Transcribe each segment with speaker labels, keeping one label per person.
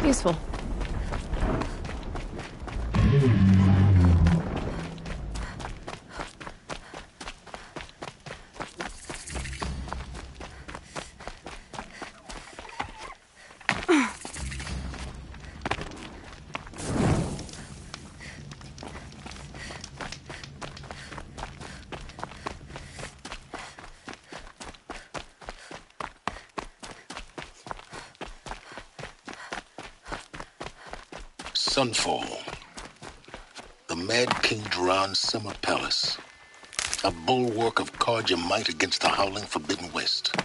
Speaker 1: Useful.
Speaker 2: Sunfall. The Mad King Duran's summer palace. A bulwark of Carja might against the howling Forbidden West.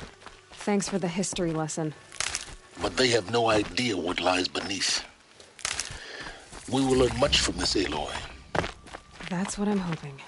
Speaker 1: Thanks for the history lesson.
Speaker 2: But they have no idea what lies beneath. We will learn much from this Aloy.
Speaker 1: That's what I'm hoping.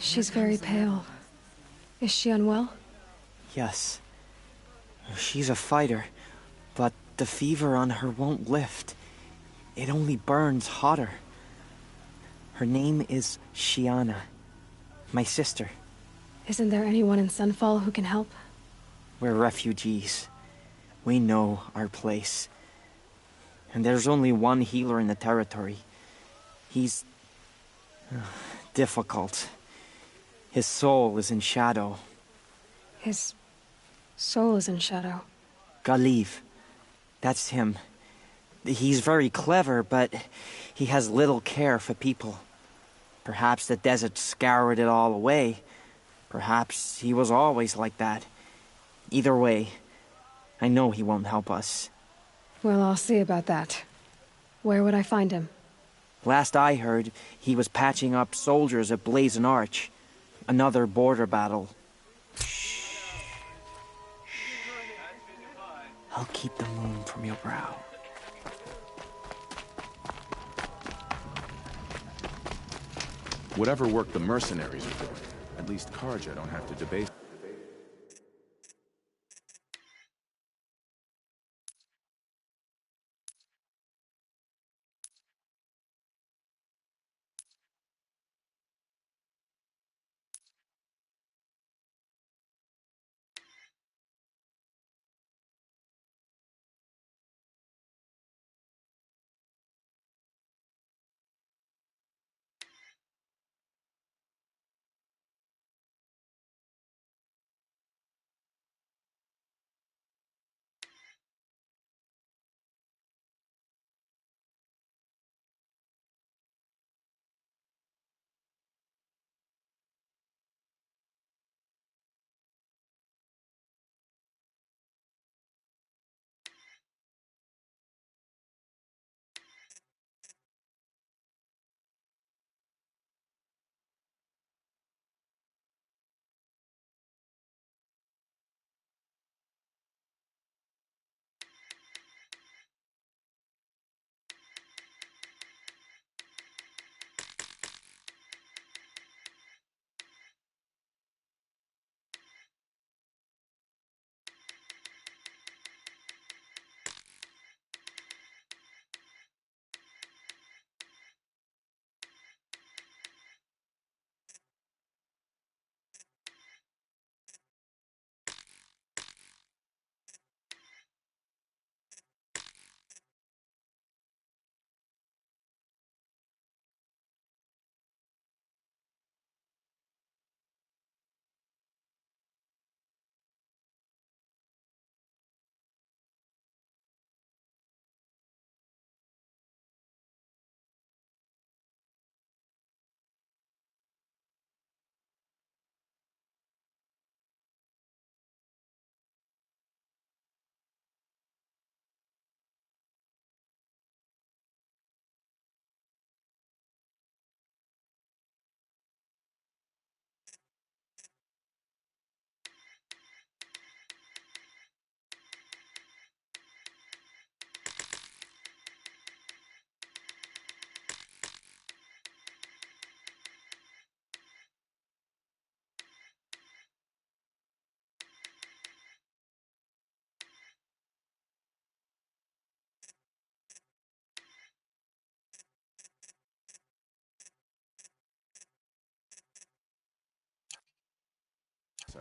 Speaker 1: She's very pale. Is she unwell?
Speaker 3: Yes. She's a fighter, but the fever on her won't lift. It only burns hotter. Her name is Shiana, my sister.
Speaker 1: Isn't there anyone in Sunfall who can help?
Speaker 3: We're refugees. We know our place. And there's only one healer in the territory. He's difficult. His soul is in shadow.
Speaker 1: His soul is in shadow.
Speaker 3: Galiv. That's him. He's very clever, but he has little care for people. Perhaps the desert scoured it all away. Perhaps he was always like that. Either way, I know he won't help us.
Speaker 1: Well, I'll see about that. Where would I find him?
Speaker 3: Last I heard, he was patching up soldiers at Blazon Arch. Another border battle. Shh. I'll keep the moon from your brow.
Speaker 4: Whatever work the mercenaries are doing, at least Carja don't have to debate.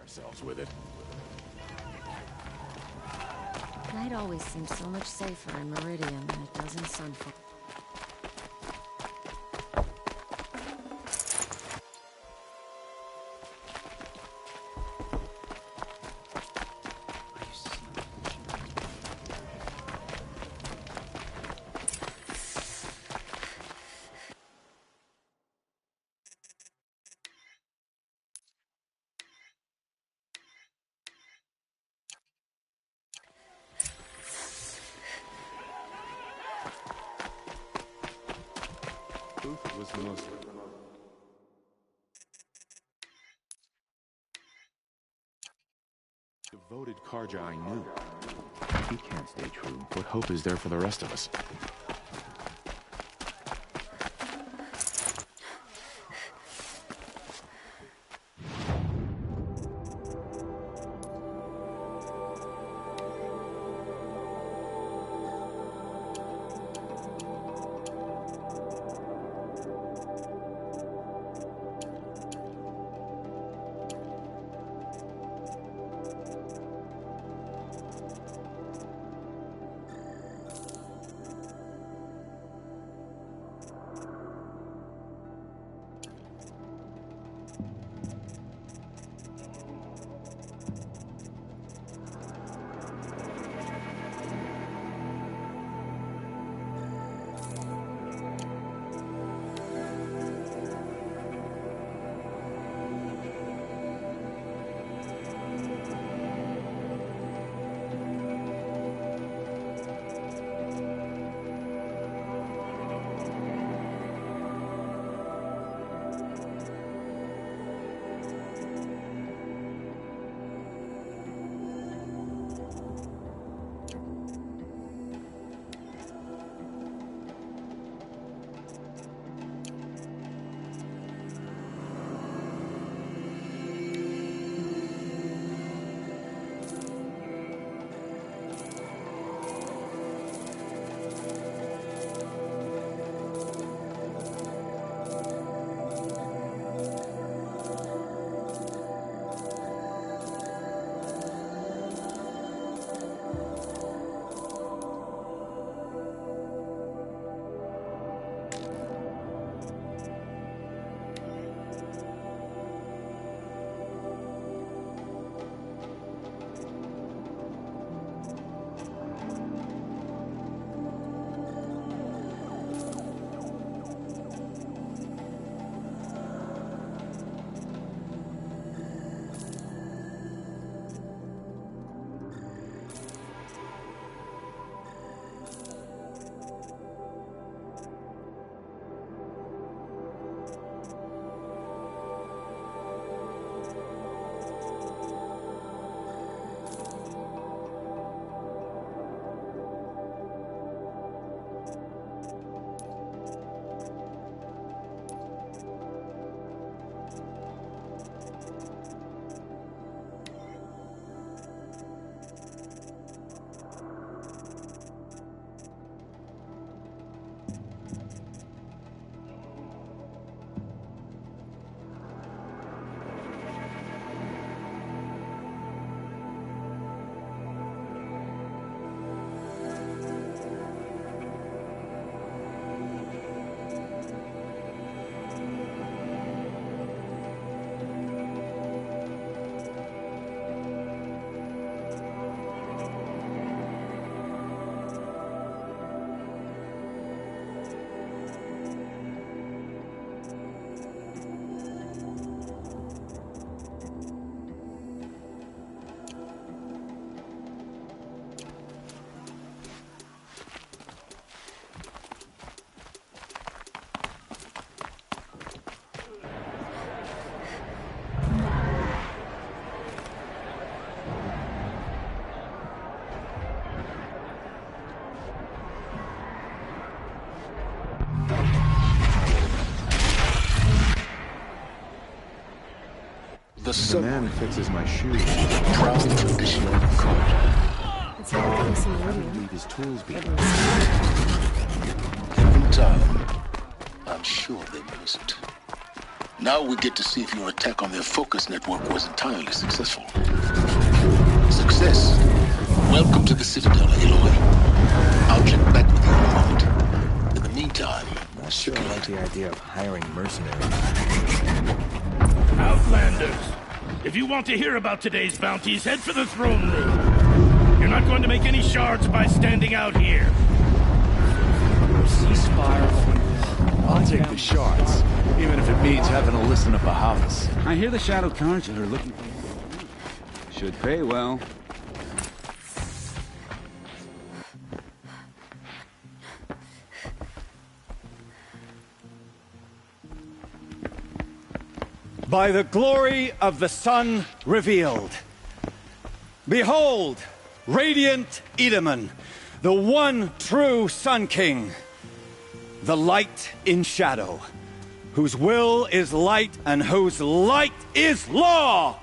Speaker 4: ourselves with it.
Speaker 5: Night always seems so much safer in Meridian than it does in Sunfall.
Speaker 4: Booth was the most... devoted Karja I knew. If he can't stay true, what hope is there for the rest of us? The man fixes my shoes.
Speaker 2: Proud tradition of Karja.
Speaker 1: It's not the case in
Speaker 4: How did he
Speaker 1: Meridian.
Speaker 4: leave his tools behind?
Speaker 2: Every time, I'm sure they miss it. Now we get to see if your attack on their focus network was entirely successful. Success. Welcome to the Citadel, Aloy. I'll check back with you in a moment. In the meantime,
Speaker 6: Not sure I like the idea of hiring mercenaries.
Speaker 7: Outlanders! If you want to hear about today's bounties, head for the throne room. You're not going to make any shards by standing out here.
Speaker 6: Ceasefire. I'll take the shards, even if it means having to listen to Bahavas.
Speaker 8: I hear the Shadow Cards are looking... Should pay well.
Speaker 9: By the glory of the sun revealed. Behold, radiant Edaman, the one true Sun King. The light in shadow, whose will is light and whose light is law!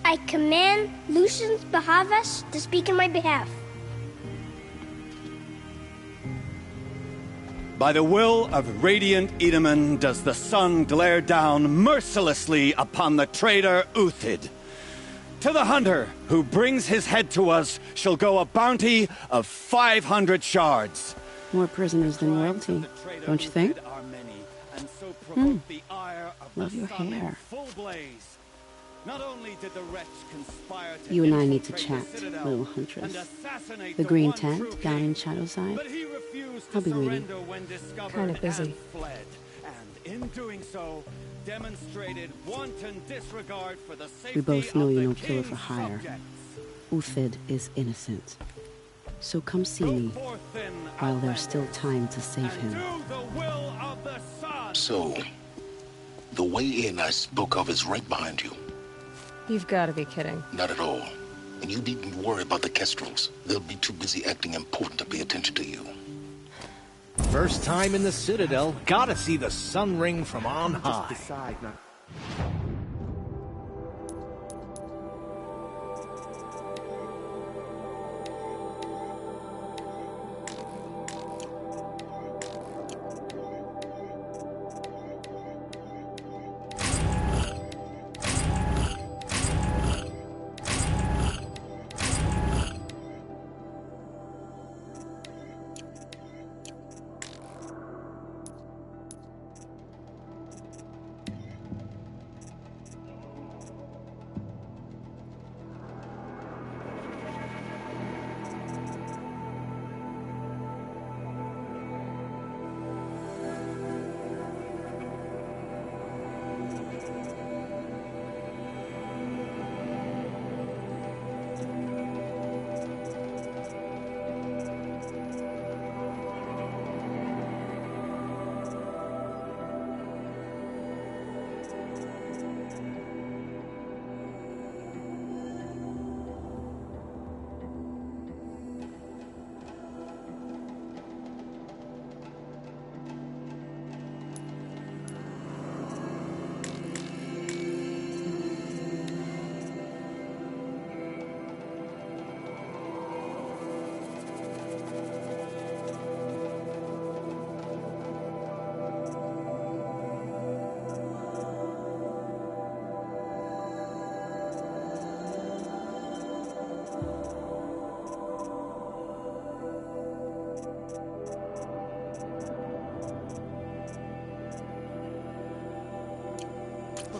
Speaker 10: I command Lucius Bahavas to speak in my behalf.
Speaker 9: By the will of radiant Edaman does the sun glare down mercilessly upon the traitor Uthid. To the hunter who brings his head to us shall go a bounty of 500 shards.
Speaker 11: More prisoners than royalty, don't you think? Love your hair.
Speaker 9: Not only did the wretch conspire to
Speaker 11: You and I need to chat, little huntress. The green tent down in Shadowside. I'll be waiting.
Speaker 1: Kind of busy.
Speaker 9: And in doing so, demonstrated wanton disregard for the safety
Speaker 11: We both know
Speaker 9: of
Speaker 11: you're
Speaker 9: the
Speaker 11: no killer
Speaker 9: king's
Speaker 11: for hire.
Speaker 9: subjects.
Speaker 11: Uthid is innocent. So come see me while there's still time to save him.
Speaker 2: So, the way in I spoke of is right behind you.
Speaker 1: You've got to be kidding.
Speaker 2: Not at all. And you needn't worry about the Kestrels. They'll be too busy acting important to pay attention to you.
Speaker 6: First time in the Citadel, gotta see the sun ring from on high.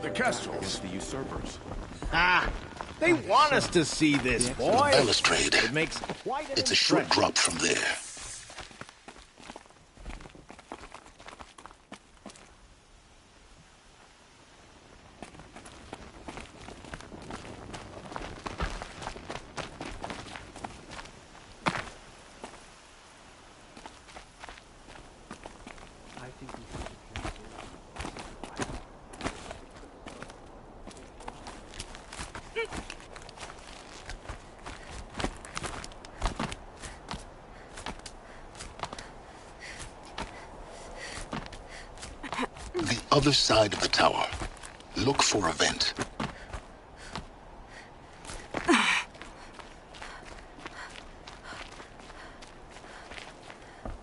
Speaker 4: The Kestrels. The usurpers.
Speaker 6: Ah, they want us to see this, boy.
Speaker 2: Balustrade.
Speaker 6: It makes quite an
Speaker 2: It's a short
Speaker 6: impression.
Speaker 2: drop from there. The other side of the tower. Look for a vent.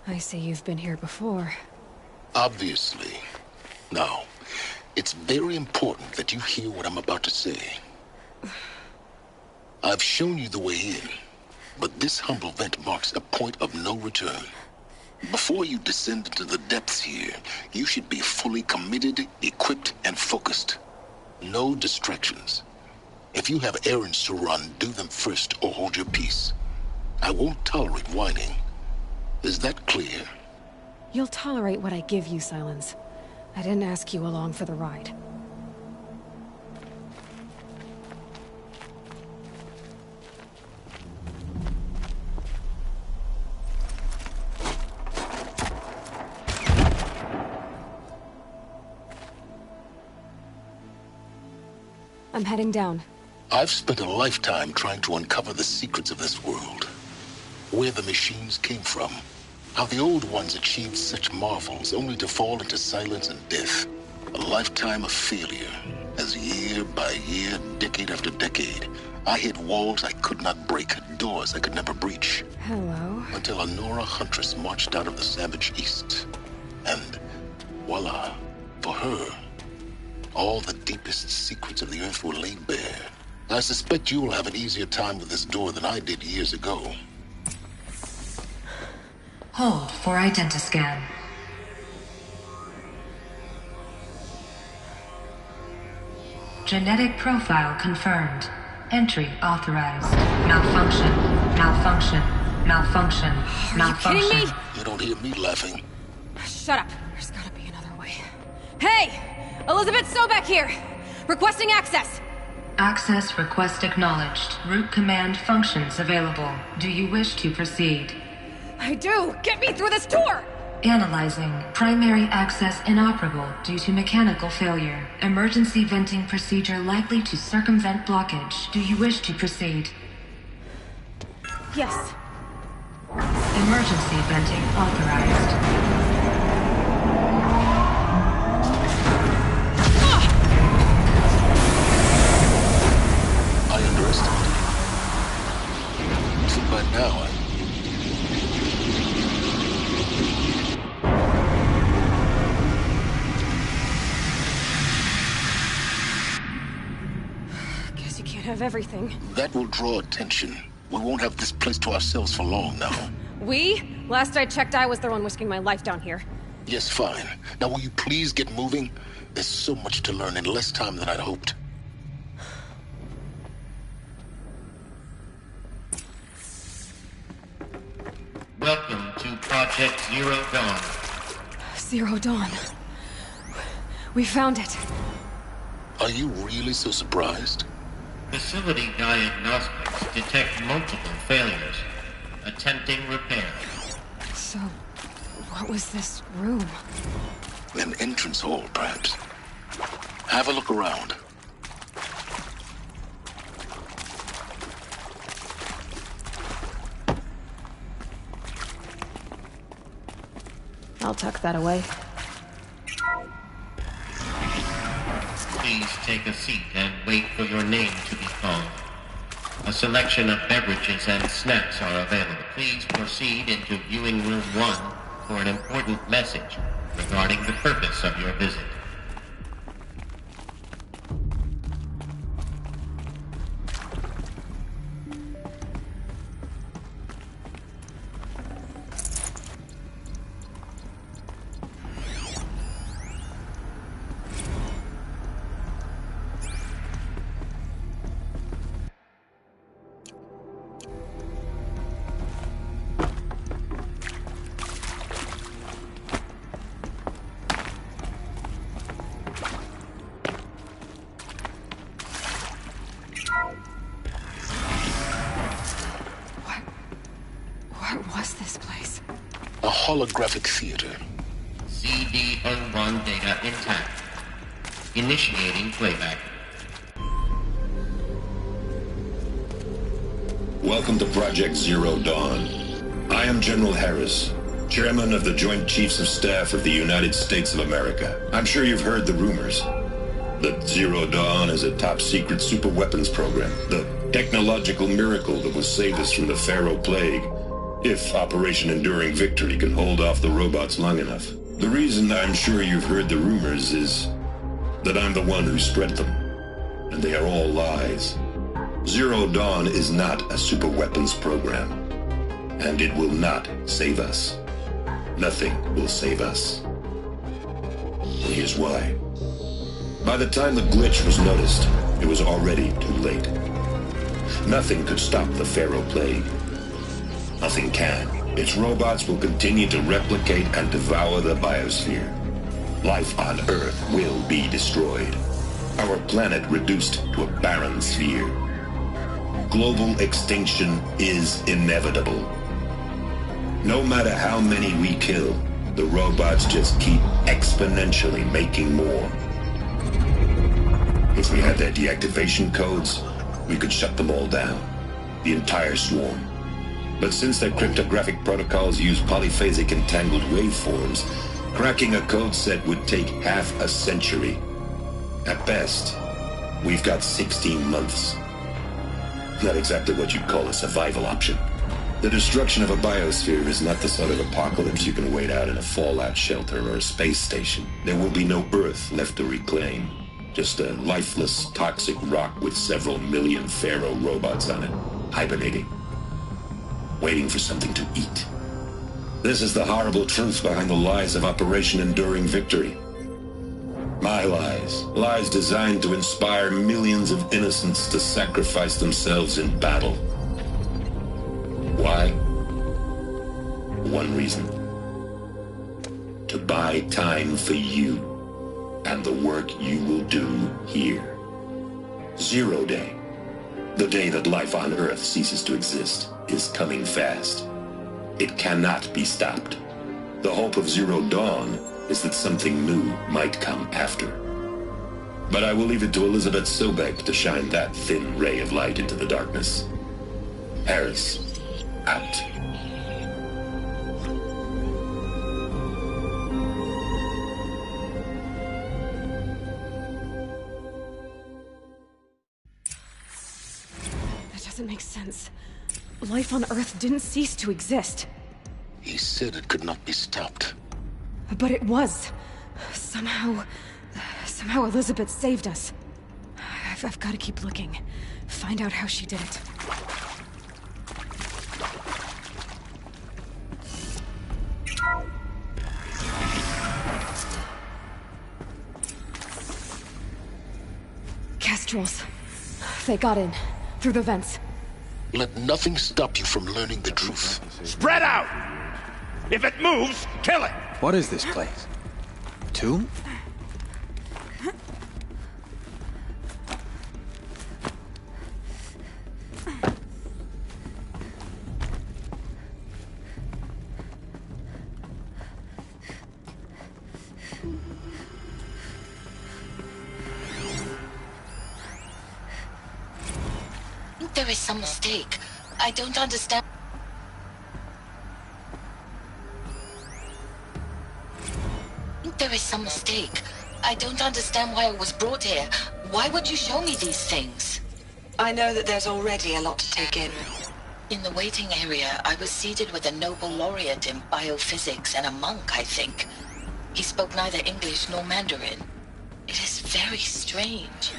Speaker 1: I see you've been here before.
Speaker 2: Obviously. Now, it's very important that you hear what I'm about to say. I've shown you the way in, but this humble vent marks a point of no return. Before you descend into the depths here, you should be fully committed, equipped, and focused. No distractions. If you have errands to run, do them first or hold your peace. I won't tolerate whining. Is that clear?
Speaker 1: You'll tolerate what I give you, Silence. I didn't ask you along for the ride. I'm heading down.
Speaker 2: I've spent a lifetime trying to uncover the secrets of this world. Where the machines came from. How the old ones achieved such marvels only to fall into silence and death. A lifetime of failure. As year by year, decade after decade, I hit walls I could not break, doors I could never breach.
Speaker 1: Hello?
Speaker 2: Until a Nora huntress marched out of the savage east. And voila, for her, all the deepest secrets of the earth were laid bare. I suspect you will have an easier time with this door than I did years ago.
Speaker 12: Hold for identiscan. Genetic profile confirmed. Entry authorized. Malfunction. Malfunction. Malfunction. Malfunction.
Speaker 1: Are you kidding me?
Speaker 2: You don't hear me laughing.
Speaker 1: Shut up. There's gotta be another way. Hey! Elizabeth Sobek here! Requesting access!
Speaker 12: Access request acknowledged. Root command functions available. Do you wish to proceed?
Speaker 1: I do! Get me through this door!
Speaker 12: Analyzing. Primary access inoperable due to mechanical failure. Emergency venting procedure likely to circumvent blockage. Do you wish to proceed?
Speaker 1: Yes.
Speaker 12: Emergency venting authorized.
Speaker 2: I underestimated. So by now,
Speaker 1: Guess you can't have everything.
Speaker 2: that will draw attention. We won't have this place to ourselves for long now.
Speaker 1: We? Last I checked, I was the one risking my life down here.
Speaker 2: Yes, fine. Now will you please get moving? There's so much to learn in less time than I'd hoped.
Speaker 13: Welcome to Project Zero Dawn.
Speaker 1: Zero Dawn. We found it.
Speaker 2: Are you really so surprised?
Speaker 13: Facility diagnostics detect multiple failures. Attempting repair.
Speaker 1: So, what was this room?
Speaker 2: An entrance hall, perhaps. Have a look around.
Speaker 1: I'll tuck that away.
Speaker 13: Please take a seat and wait for your name to be called. A selection of beverages and snacks are available. Please proceed into viewing room 1 for an important message regarding the purpose of your visit.
Speaker 1: What was this place?
Speaker 2: A holographic theater.
Speaker 13: CD01 data intact. Initiating playback.
Speaker 14: Welcome to Project Zero Dawn. I am General Harris, Chairman of the Joint Chiefs of Staff of the United States of America. I'm sure you've heard the rumors. That Zero Dawn is a top-secret superweapons program. The technological miracle that will save us from the Pharaoh Plague, if Operation Enduring Victory can hold off the robots long enough. The reason I'm sure you've heard the rumors is that I'm the one who spread them, and they are all lies. Zero Dawn is not a superweapons program, and it will not save us. Nothing will save us. Here's why. By the time the glitch was noticed, it was already too late. Nothing could stop the Pharaoh Plague. Nothing can. Its robots will continue to replicate and devour the biosphere. Life on Earth will be destroyed. Our planet reduced to a barren sphere. Global extinction is inevitable. No matter how many we kill, the robots just keep exponentially making more. If we had their deactivation codes, we could shut them all down. The entire swarm. But since their cryptographic protocols use polyphasic entangled waveforms, cracking a code set would take half a century. At best, we've got 16 months. Not exactly what you'd call a survival option. The destruction of a biosphere is not the sort of apocalypse you can wait out in a fallout shelter or a space station. There will be no Earth left to reclaim. Just a lifeless, toxic rock with several million Pharaoh robots on it, hibernating, waiting for something to eat. This is the horrible truth behind the lies of Operation Enduring Victory. My lies. Lies designed to inspire millions of innocents to sacrifice themselves in battle. Why? One reason. To buy time for you and the work you will do here. Zero Day, the day that life on Earth ceases to exist, is coming fast. It cannot be stopped. The hope of Zero Dawn is that something new might come after. But I will leave it to Elizabeth Sobek to shine that thin ray of light into the darkness. Harris, out.
Speaker 1: That doesn't make sense. Life on Earth didn't cease to exist.
Speaker 2: He said it could not be stopped.
Speaker 1: But it was. Somehow Elizabeth saved us. I've got to keep looking. Find out how she did it. Kestrels. They got in. Through the vents.
Speaker 2: Let nothing stop you from learning the truth.
Speaker 7: Spread out! If it moves, kill it!
Speaker 8: What is this place? A tomb?
Speaker 15: There is some mistake. I don't understand. There is some mistake. I don't understand why I was brought here. Why would you show me these things?
Speaker 16: I know that there's already a lot to take in.
Speaker 15: In the waiting area, I was seated with a Nobel laureate in biophysics and a monk, I think. He spoke neither English nor Mandarin. It is very strange.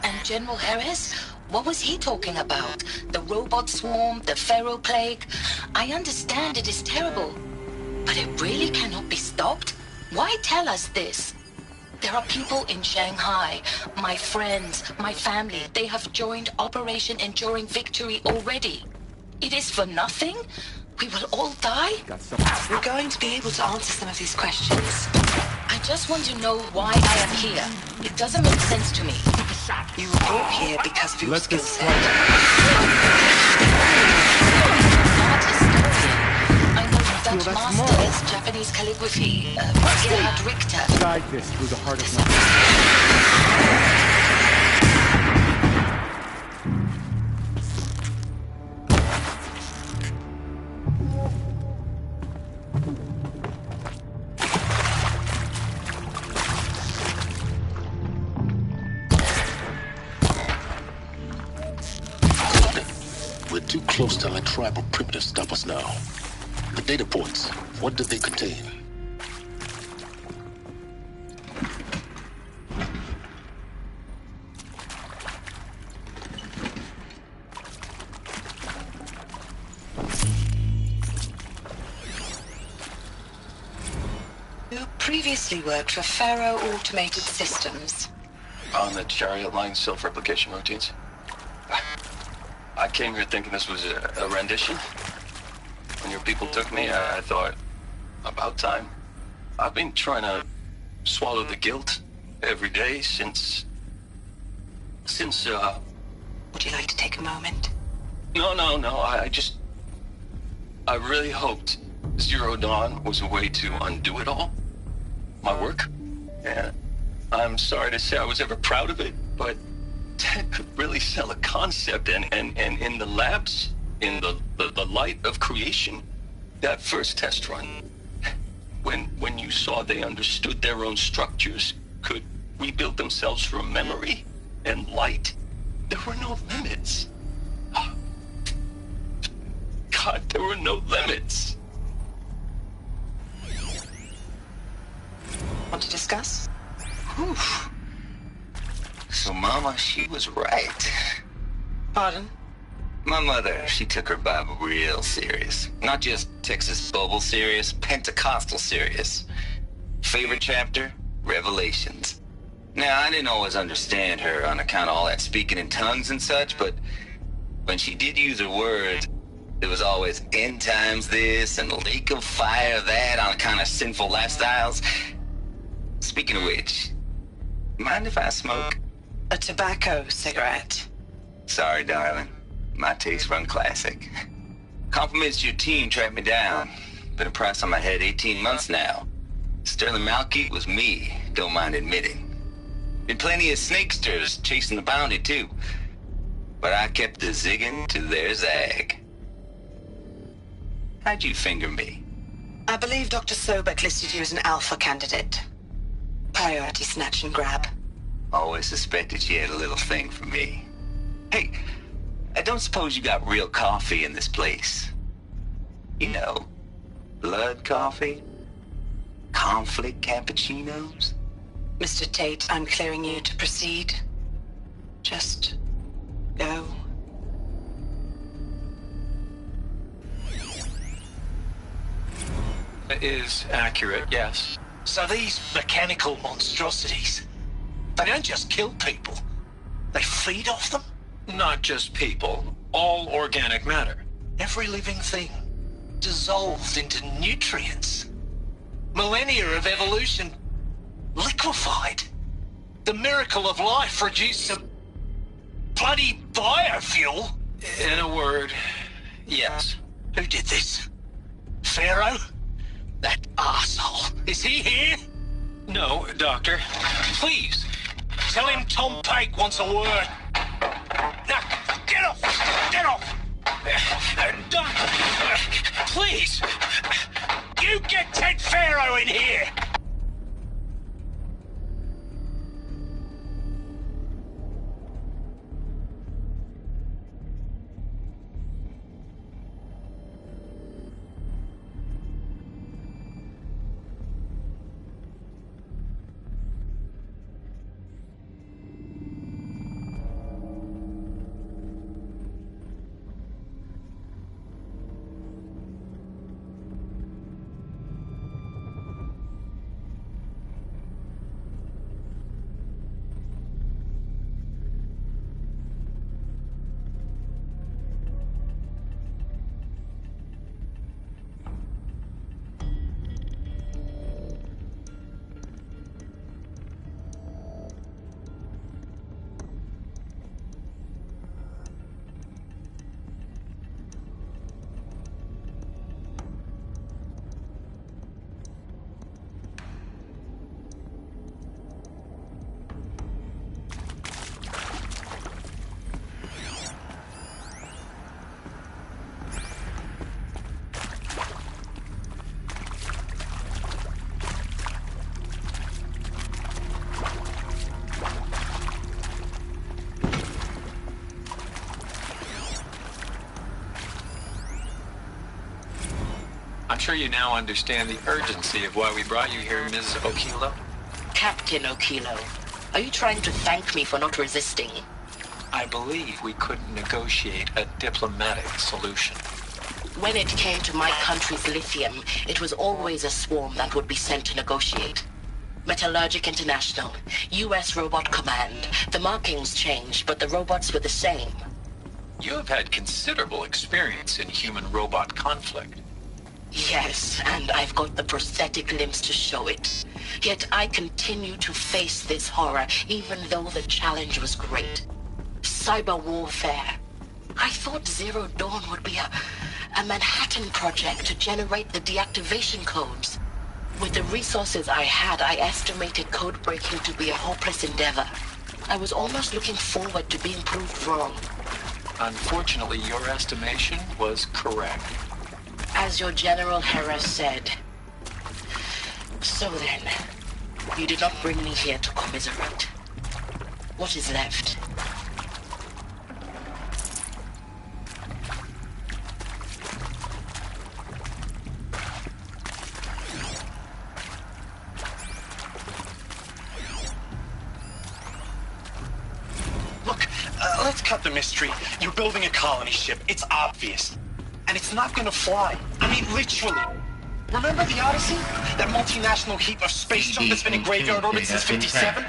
Speaker 15: And General Harris? What was he talking about? The robot swarm, the Pharaoh Plague? I understand it is terrible, but it really cannot be stopped? Why tell us this? There are people in Shanghai, my friends, my family. They have joined Operation Enduring Victory already. It is for nothing? We will all die?
Speaker 16: We're going to be able to answer some of these questions.
Speaker 15: I just want to know why I am here. It doesn't make sense to me.
Speaker 16: You were brought here because of your skill set.
Speaker 15: Art historian. I know Dutch masters, Japanese calligraphy, Gerhard Richter.
Speaker 4: Guide this through the heart of my...
Speaker 2: We're too close to let tribal primitives stop us now. The data points, what did they contain?
Speaker 16: You previously worked for Faro Automated Systems.
Speaker 17: On the Chariot Line self-replication routines. I came here thinking this was a rendition. When your people took me, I thought, about time. I've been trying to swallow the guilt every day since...
Speaker 16: Would you like to take a moment?
Speaker 17: No, I really hoped Zero Dawn was a way to undo it all. My work. And I'm sorry to say I was ever proud of it, but Ted could really sell a concept, and in the labs, in the light of creation, that first test run, when you saw they understood their own structures, could rebuild themselves from memory and light, there were no limits. God, there were no limits.
Speaker 16: Want to discuss?
Speaker 18: Whew. So, Mama, she was right.
Speaker 16: Pardon?
Speaker 18: My mother, she took her Bible real serious. Not just Texas Bible serious, Pentecostal serious. Favorite chapter? Revelations. Now, I didn't always understand her on account of all that speaking in tongues and such, but when she did use her words, it was always end times this and lake of fire that on account of sinful lifestyles. Speaking of which, mind if I smoke?
Speaker 16: A tobacco cigarette.
Speaker 18: Sorry, darling. My taste run classic. Compliments to your team tracked me down. Been a price on my head 18 months now. Sterling Malkeet was me, don't mind admitting. Been plenty of snakesters chasing the bounty, too. But I kept the zigging to their zag. How'd you finger me?
Speaker 16: I believe Dr. Sobek listed you as an alpha candidate. Priority snatch and grab.
Speaker 18: Always suspected she had a little thing for me. Hey, I don't suppose you got real coffee in this place. You know, blood coffee? Conflict cappuccinos?
Speaker 16: Mr. Tate, I'm clearing you to proceed. Just go.
Speaker 19: It is accurate, yes.
Speaker 20: So these mechanical monstrosities, they don't just kill people, they feed off them?
Speaker 19: Not just people, all organic matter.
Speaker 20: Every living thing dissolved into nutrients. Millennia of evolution liquefied. The miracle of life reduced to bloody biofuel.
Speaker 19: In a word, yes.
Speaker 20: Who did this? Pharaoh? That arsehole. Is he here?
Speaker 19: No, Doctor.
Speaker 20: Please, tell him Tom Pake wants a word. Now, get off! Get off! Doctor, please, you get Ted Pharaoh in here!
Speaker 19: I'm sure you now understand the urgency of why we brought you here, Ms. Okilo.
Speaker 15: Captain Okilo, are you trying to thank me for not resisting?
Speaker 19: I believe we couldn't negotiate a diplomatic solution.
Speaker 15: When it came to my country's lithium, it was always a swarm that would be sent to negotiate. Metallurgic International, U.S. Robot Command. The markings changed, but the robots were the same.
Speaker 19: You have had considerable experience in human-robot conflict.
Speaker 15: Yes, and I've got the prosthetic limbs to show it. Yet I continue to face this horror, even though the challenge was great. Cyber warfare. I thought Zero Dawn would be a Manhattan project to generate the deactivation codes. With the resources I had, I estimated code breaking to be a hopeless endeavor. I was almost looking forward to being proved wrong.
Speaker 19: Unfortunately, your estimation was correct.
Speaker 15: As your General Harris said. So then, you did not bring me here to commiserate. What is left?
Speaker 20: Let's cut the mystery. You're building a colony ship. It's obvious. And it's not gonna fly. I mean, literally. Remember the Odyssey? That multinational heap of space junk that's been in graveyard orbit since 57?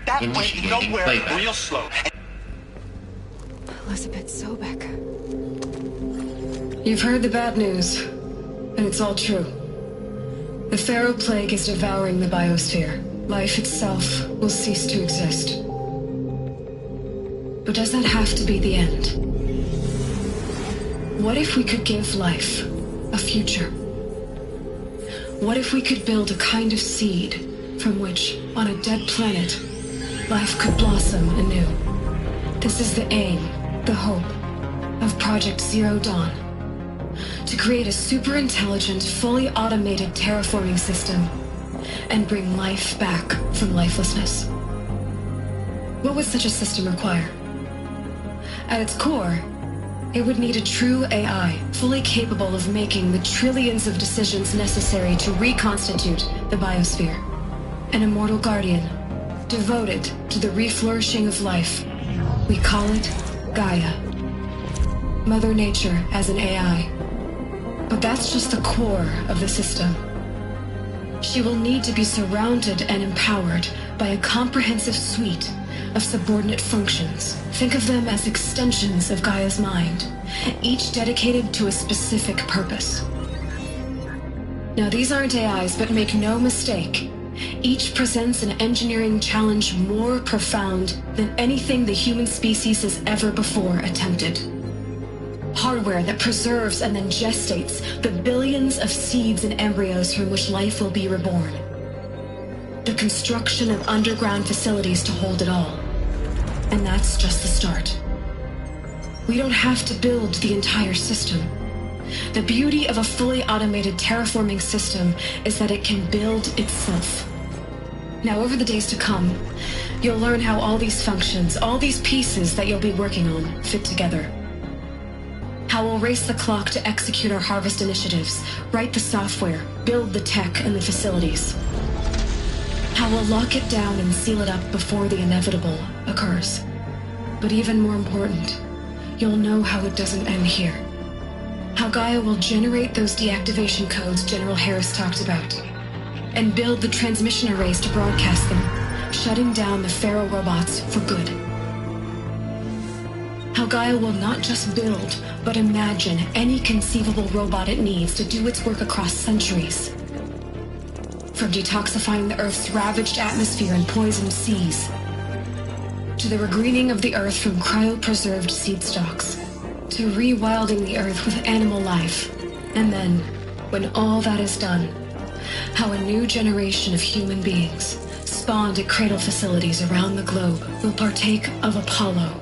Speaker 20: That went nowhere real slow.
Speaker 1: Elizabeth Sobek.
Speaker 21: You've heard the bad news, and it's all true. The Pharaoh Plague is devouring the biosphere. Life itself will cease to exist. But does that have to be the end? What if we could give life a future? What if we could build a kind of seed from which, on a dead planet, life could blossom anew? This is the aim, the hope, of Project Zero Dawn. To create a super-intelligent, fully automated terraforming system and bring life back from lifelessness. What would such a system require? At its core, it would need a true AI, fully capable of making the trillions of decisions necessary to reconstitute the biosphere. An immortal guardian, devoted to the reflourishing of life. We call it Gaia. Mother Nature as an AI. But that's just the core of the system. She will need to be surrounded and empowered by a comprehensive suite of subordinate functions. Think of them as extensions of Gaia's mind, each dedicated to a specific purpose. Now, these aren't AIs, but make no mistake, each presents an engineering challenge more profound than anything the human species has ever before attempted. Hardware that preserves and then gestates the billions of seeds and embryos from which life will be reborn. The construction of underground facilities to hold it all. And that's just the start. We don't have to build the entire system. The beauty of a fully automated terraforming system is that it can build itself. Now, over the days to come, you'll learn how all these functions, all these pieces that you'll be working on, fit together. How we'll race the clock to execute our harvest initiatives, write the software, build the tech and the facilities. How we'll lock it down and seal it up before the inevitable occurs. But even more important, you'll know how it doesn't end here. How Gaia will generate those deactivation codes General Harris talked about, and build the transmission arrays to broadcast them, shutting down the Pharaoh robots for good. How Gaia will not just build, but imagine any conceivable robot it needs to do its work across centuries. From detoxifying the Earth's ravaged atmosphere and poisoned seas, to the regreening of the Earth from cryopreserved seed stalks, to rewilding the Earth with animal life. And then, when all that is done, how a new generation of human beings, spawned at cradle facilities around the globe, will partake of Apollo,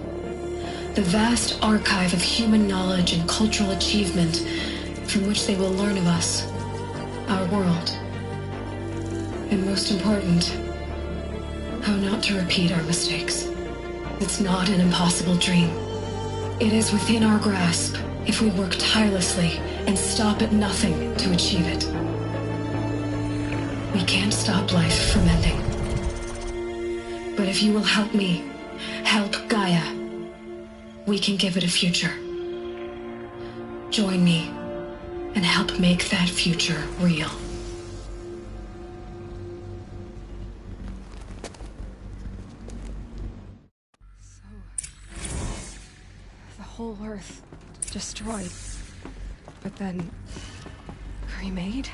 Speaker 21: the vast archive of human knowledge and cultural achievement from which they will learn of us, our world. And most important, how not to repeat our mistakes. It's not an impossible dream. It is within our grasp if we work tirelessly and stop at nothing to achieve it. We can't stop life from ending. But if you will help me, help Gaia, we can give it a future. Join me and help make that future real.
Speaker 1: The whole Earth destroyed, but then remade?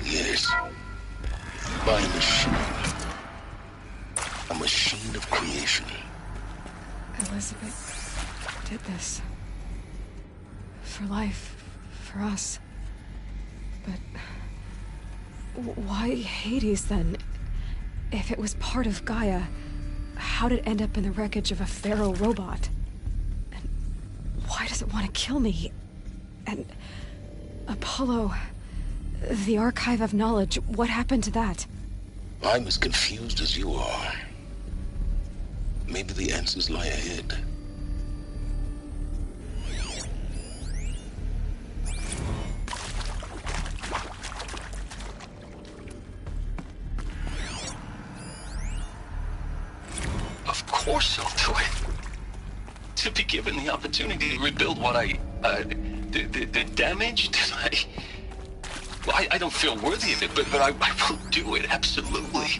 Speaker 2: Yes. By a machine. A machine of creation.
Speaker 1: Elizabeth did this. For life. For us. But why Hades then? If it was part of Gaia, how'd it end up in the wreckage of a Pharaoh robot? And why does it want to kill me? And Apollo, the Archive of Knowledge, what happened to that?
Speaker 2: I'm as confused as you are. Maybe the answers lie ahead.
Speaker 17: Of course I'll do it. To be given the opportunity to rebuild what the damage that I don't feel worthy of it, but I will do it, absolutely.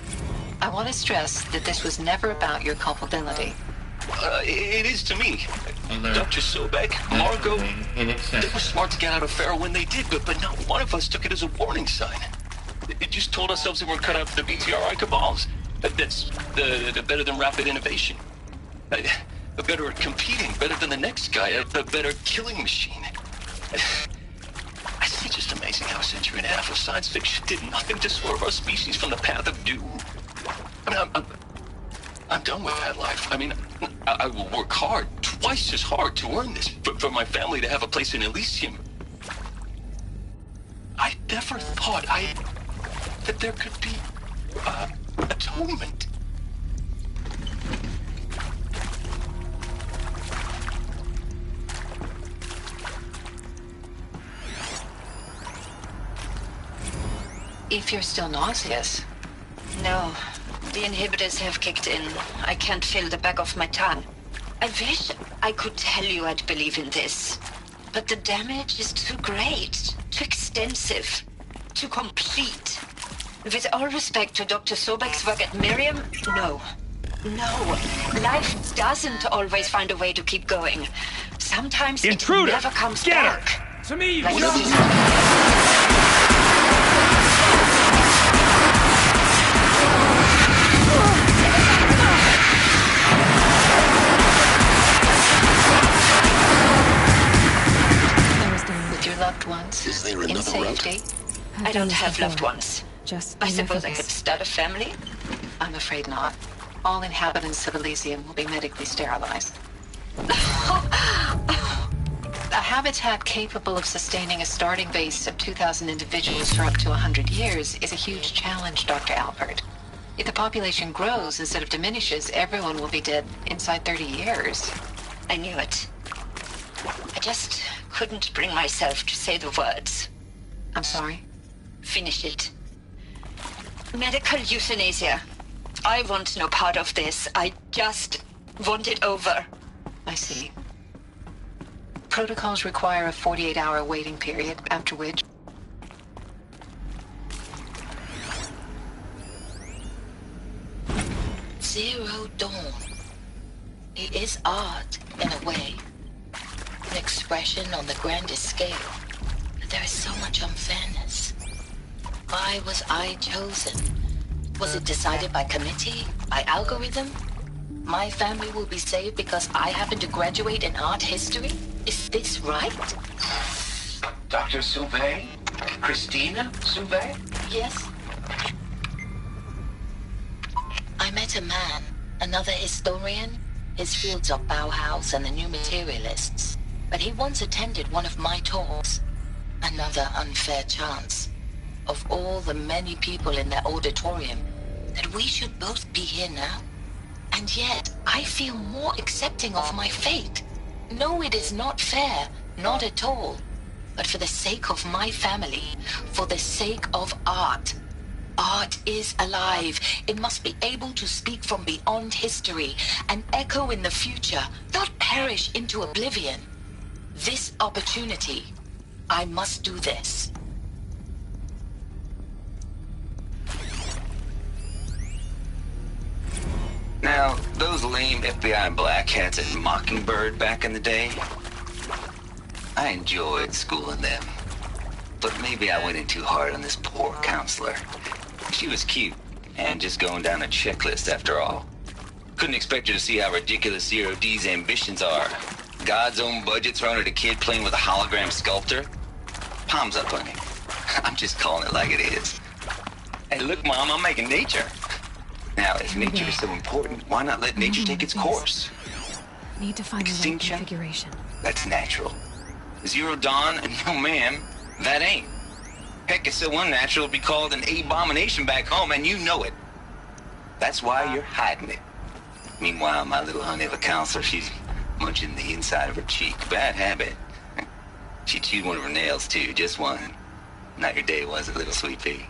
Speaker 16: I want to stress that this was never about your culpability.
Speaker 17: It is to me. Dr. Sobek, Margot, they were smart to get out of Pharaoh when they did, but not one of us took it as a warning sign. It just told ourselves that we're cut out for the BTRI cabals. That's the better than rapid innovation. Better at competing, better than the next guy, a better killing machine. I think it's just amazing how a century and a half of science fiction did nothing to swerve our species from the path of doom. I mean, I'm done with that life. I mean, I will work hard, twice as hard to earn this, for my family to have a place in Elysium. I never thought that there could be atonement.
Speaker 16: If you're still nauseous.
Speaker 3: No, the inhibitors have kicked in. I can't feel the back of my tongue. I wish I could tell you I'd believe in this. But the damage is too great, too extensive, too complete. With all respect to Dr. Sobek's work at Miriam, no. No, life doesn't always find a way to keep going. Sometimes
Speaker 7: Intruder!
Speaker 3: It never comes
Speaker 7: Get
Speaker 3: back.
Speaker 7: Her! To me, you
Speaker 3: Like
Speaker 16: with your loved ones.
Speaker 2: Is there
Speaker 16: in
Speaker 2: another
Speaker 16: safety.
Speaker 2: route?
Speaker 3: I don't have loved ones.
Speaker 1: Just
Speaker 3: I suppose I could start a family?
Speaker 16: I'm afraid not. All inhabitants of Elysium will be medically sterilized. A habitat capable of sustaining a starting base of 2,000 individuals for up to 100 years is a huge challenge, Dr. Alpert. If the population grows instead of diminishes, everyone will be dead inside 30 years.
Speaker 3: I knew it. I just couldn't bring myself to say the words.
Speaker 16: I'm sorry?
Speaker 3: Finish it. Medical euthanasia. I want no part of this. I just want it over.
Speaker 16: I see. Protocols require a 48-hour waiting period, after which...
Speaker 15: Zero Dawn. It is art, in a way. An expression on the grandest scale. But there is so much unfairness. Why was I chosen? Was it decided by committee? By algorithm? My family will be saved because I happen to graduate in art history? Is this right?
Speaker 18: Dr. Sauvé? Christina Sauvé?
Speaker 15: Yes. I met a man, another historian. His fields are Bauhaus and the New Materialists. But he once attended one of my talks. Another unfair chance. Of all the many people in that auditorium, that we should both be here now. And yet, I feel more accepting of my fate. No, it is not fair, not at all. But for the sake of my family, for the sake of art. Art is alive. It must be able to speak from beyond history and echo in the future, not perish into oblivion. This opportunity, I must do this.
Speaker 18: Now, those lame FBI black hats at Mockingbird back in the day, I enjoyed schooling them. But maybe I went in too hard on this poor counselor. She was cute, and just going down a checklist after all. Couldn't expect her to see how ridiculous Zero D's ambitions are. God's own budget thrown at a kid playing with a hologram sculptor? Palms up, honey. I'm just calling it like it is. Hey, look, Mom, I'm making nature. Now, if nature is so important, why not let nature take its course?
Speaker 1: Need to find the right
Speaker 18: Extinction?
Speaker 1: configuration.
Speaker 18: That's natural. Zero Dawn, no ma'am, that ain't. Heck, it's so unnatural to be called an abomination back home, and you know it. That's why you're hiding it. Meanwhile, my little honey of a counselor, she's munching the inside of her cheek. Bad habit. She chewed one of her nails, too, just one. Not your day, was it, little sweet pea?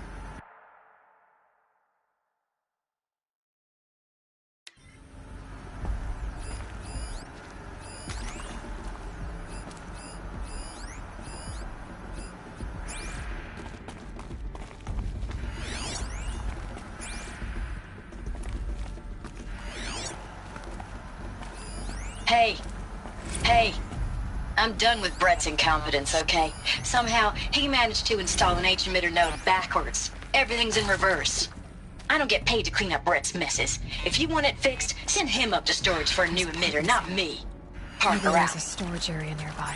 Speaker 15: Hey, I'm done with Brett's incompetence, okay? Somehow, he managed to install an H-emitter node backwards. Everything's in reverse. I don't get paid to clean up Brett's messes. If you want it fixed, send him up to storage for a new emitter, not me.
Speaker 1: Maybe
Speaker 15: Parker
Speaker 1: there's
Speaker 15: out.
Speaker 1: a storage area nearby.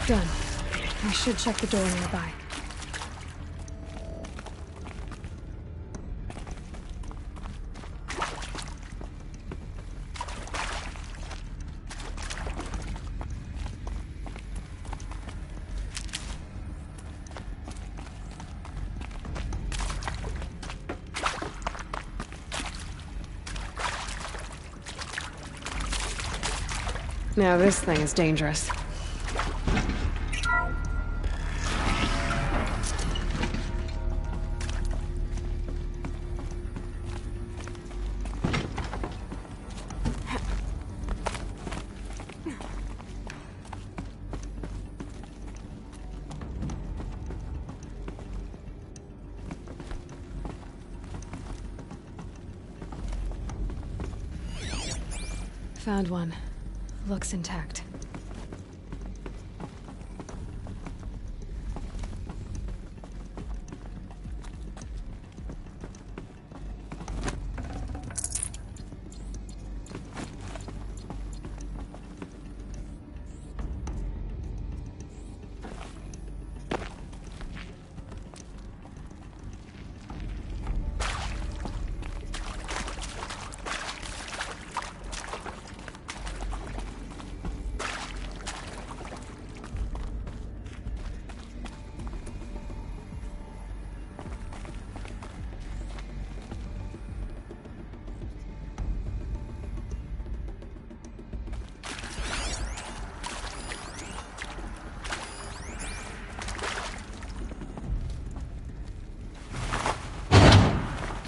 Speaker 1: Done. I should check the door nearby. Now this thing is dangerous. Found one. Looks intact.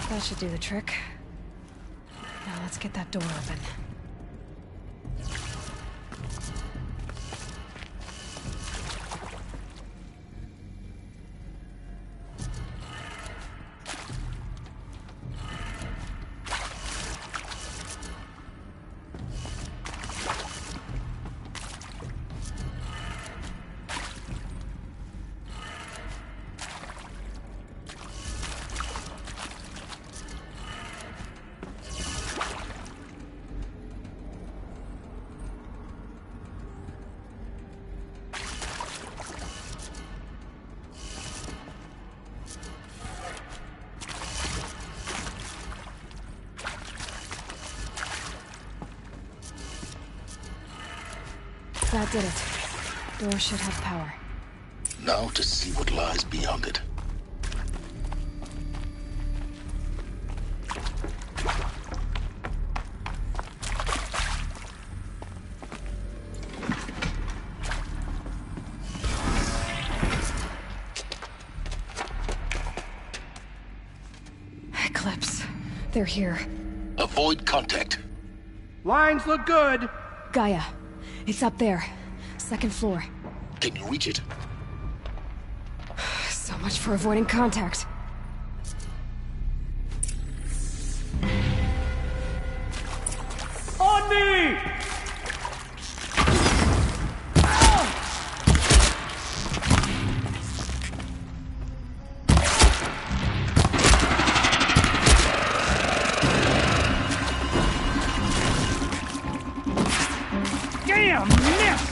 Speaker 1: That should do the trick. Now let's get that door open. That did it. Door should have power.
Speaker 2: Now to see what lies beyond it.
Speaker 1: Eclipse. They're here.
Speaker 2: Avoid contact.
Speaker 7: Lines look good.
Speaker 1: Gaia. It's up there. Second floor.
Speaker 2: Can you reach it?
Speaker 1: So much for avoiding contact.
Speaker 7: On me! Damn, miss!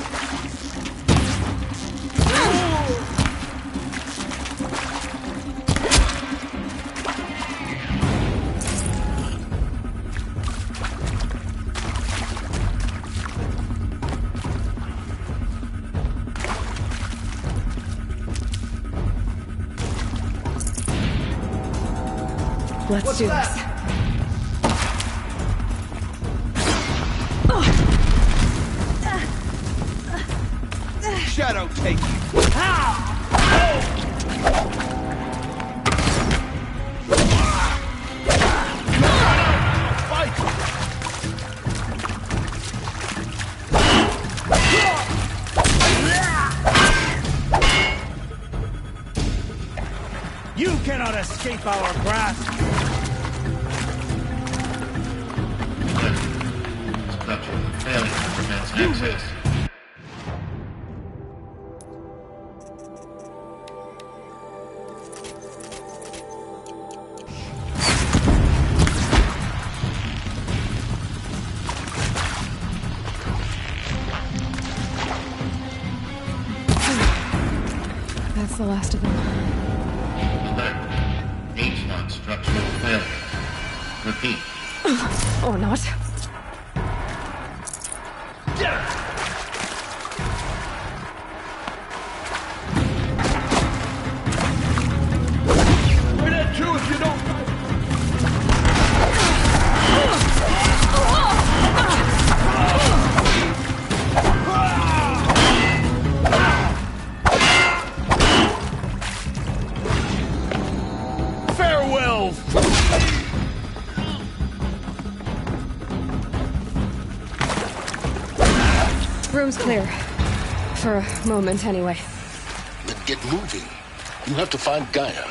Speaker 1: Let's do this.
Speaker 6: Shadow take you.
Speaker 7: You cannot escape our grasp.
Speaker 13: Failure prevents access.
Speaker 1: That's the last of them.
Speaker 13: Alert. H-lock structural failure. Repeat.
Speaker 1: Or not.
Speaker 7: We're dead too if you don't.
Speaker 6: Farewell!
Speaker 1: Room's clear. For a moment, anyway.
Speaker 2: Then get moving. You have to find Gaia.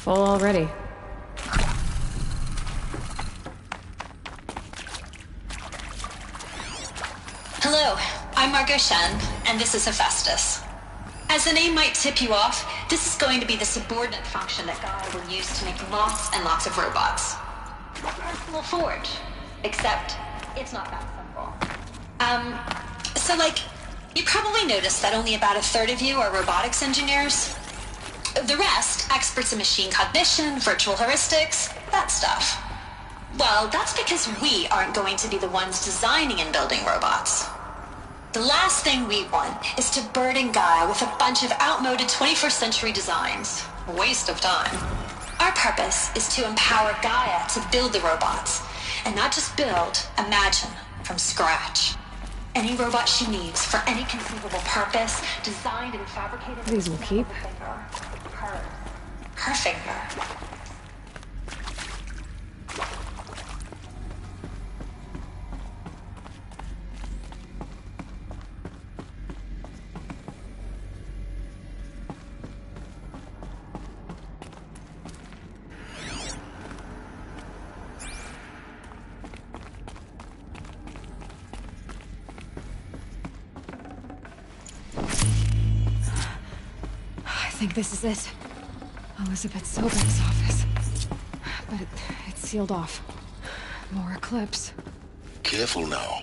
Speaker 1: Full already.
Speaker 5: Hello, I'm Margot Shen, and this is Hephaestus. As the name might tip you off, this is going to be the subordinate function that Gaia will use to make lots and lots of robots. A personal forge, except it's not that simple. You probably noticed that only about a third of you are robotics engineers. The rest, experts in machine cognition, virtual heuristics, that stuff. Well, that's because we aren't going to be the ones designing and building robots. The last thing we want is to burden Gaia with a bunch of outmoded 21st century designs. A waste of time. Our purpose is to empower Gaia to build the robots, and not just build, imagine, from scratch. Any robot she needs for any conceivable purpose, designed and fabricated.
Speaker 1: These will keep.
Speaker 5: Her finger.
Speaker 1: I think this is it. Elizabeth Sobek's office. But it's sealed off. More Eclipse.
Speaker 2: Careful now.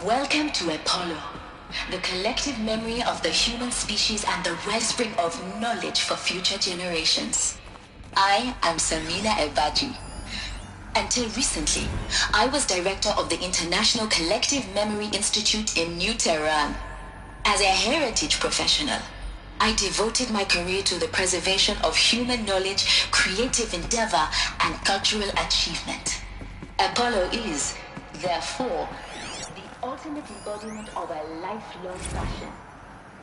Speaker 15: Welcome to Apollo, the collective memory of the human species and the wellspring of knowledge for future generations. I am Samina Ebaji. Until recently, I was director of the International Collective Memory Institute in New Tehran. As a heritage professional, I devoted my career to the preservation of human knowledge, creative endeavor, and cultural achievement. Apollo is, therefore, the ultimate embodiment of a lifelong passion,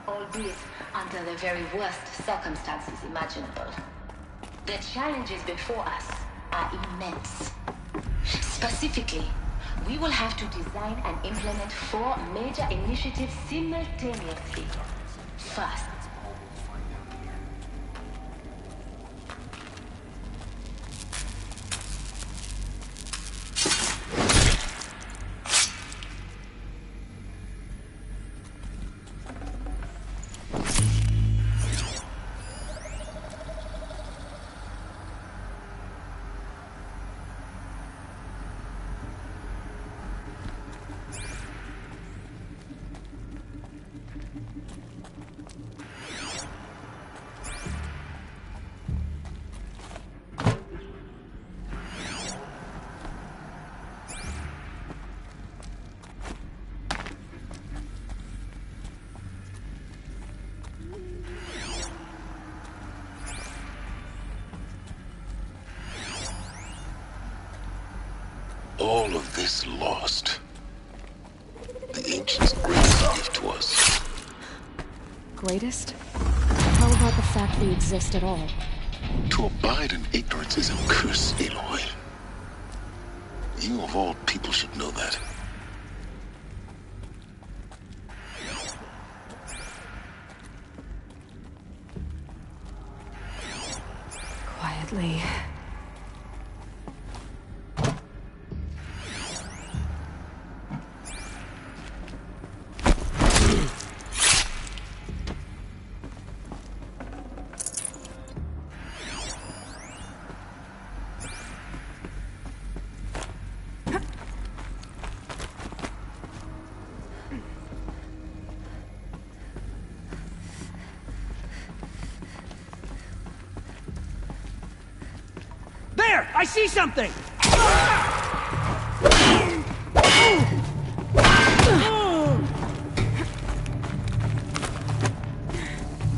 Speaker 15: albeit under the very worst circumstances imaginable. The challenges before us are immense. Specifically, we will have to design and implement 4 major initiatives simultaneously. First,
Speaker 2: this lost. The ancients' greatest gift to us.
Speaker 1: Greatest? How about the fact we exist at all?
Speaker 2: To abide in ignorance is a curse, Aloy. You of all people should know that.
Speaker 1: Quietly.
Speaker 10: There! I see something!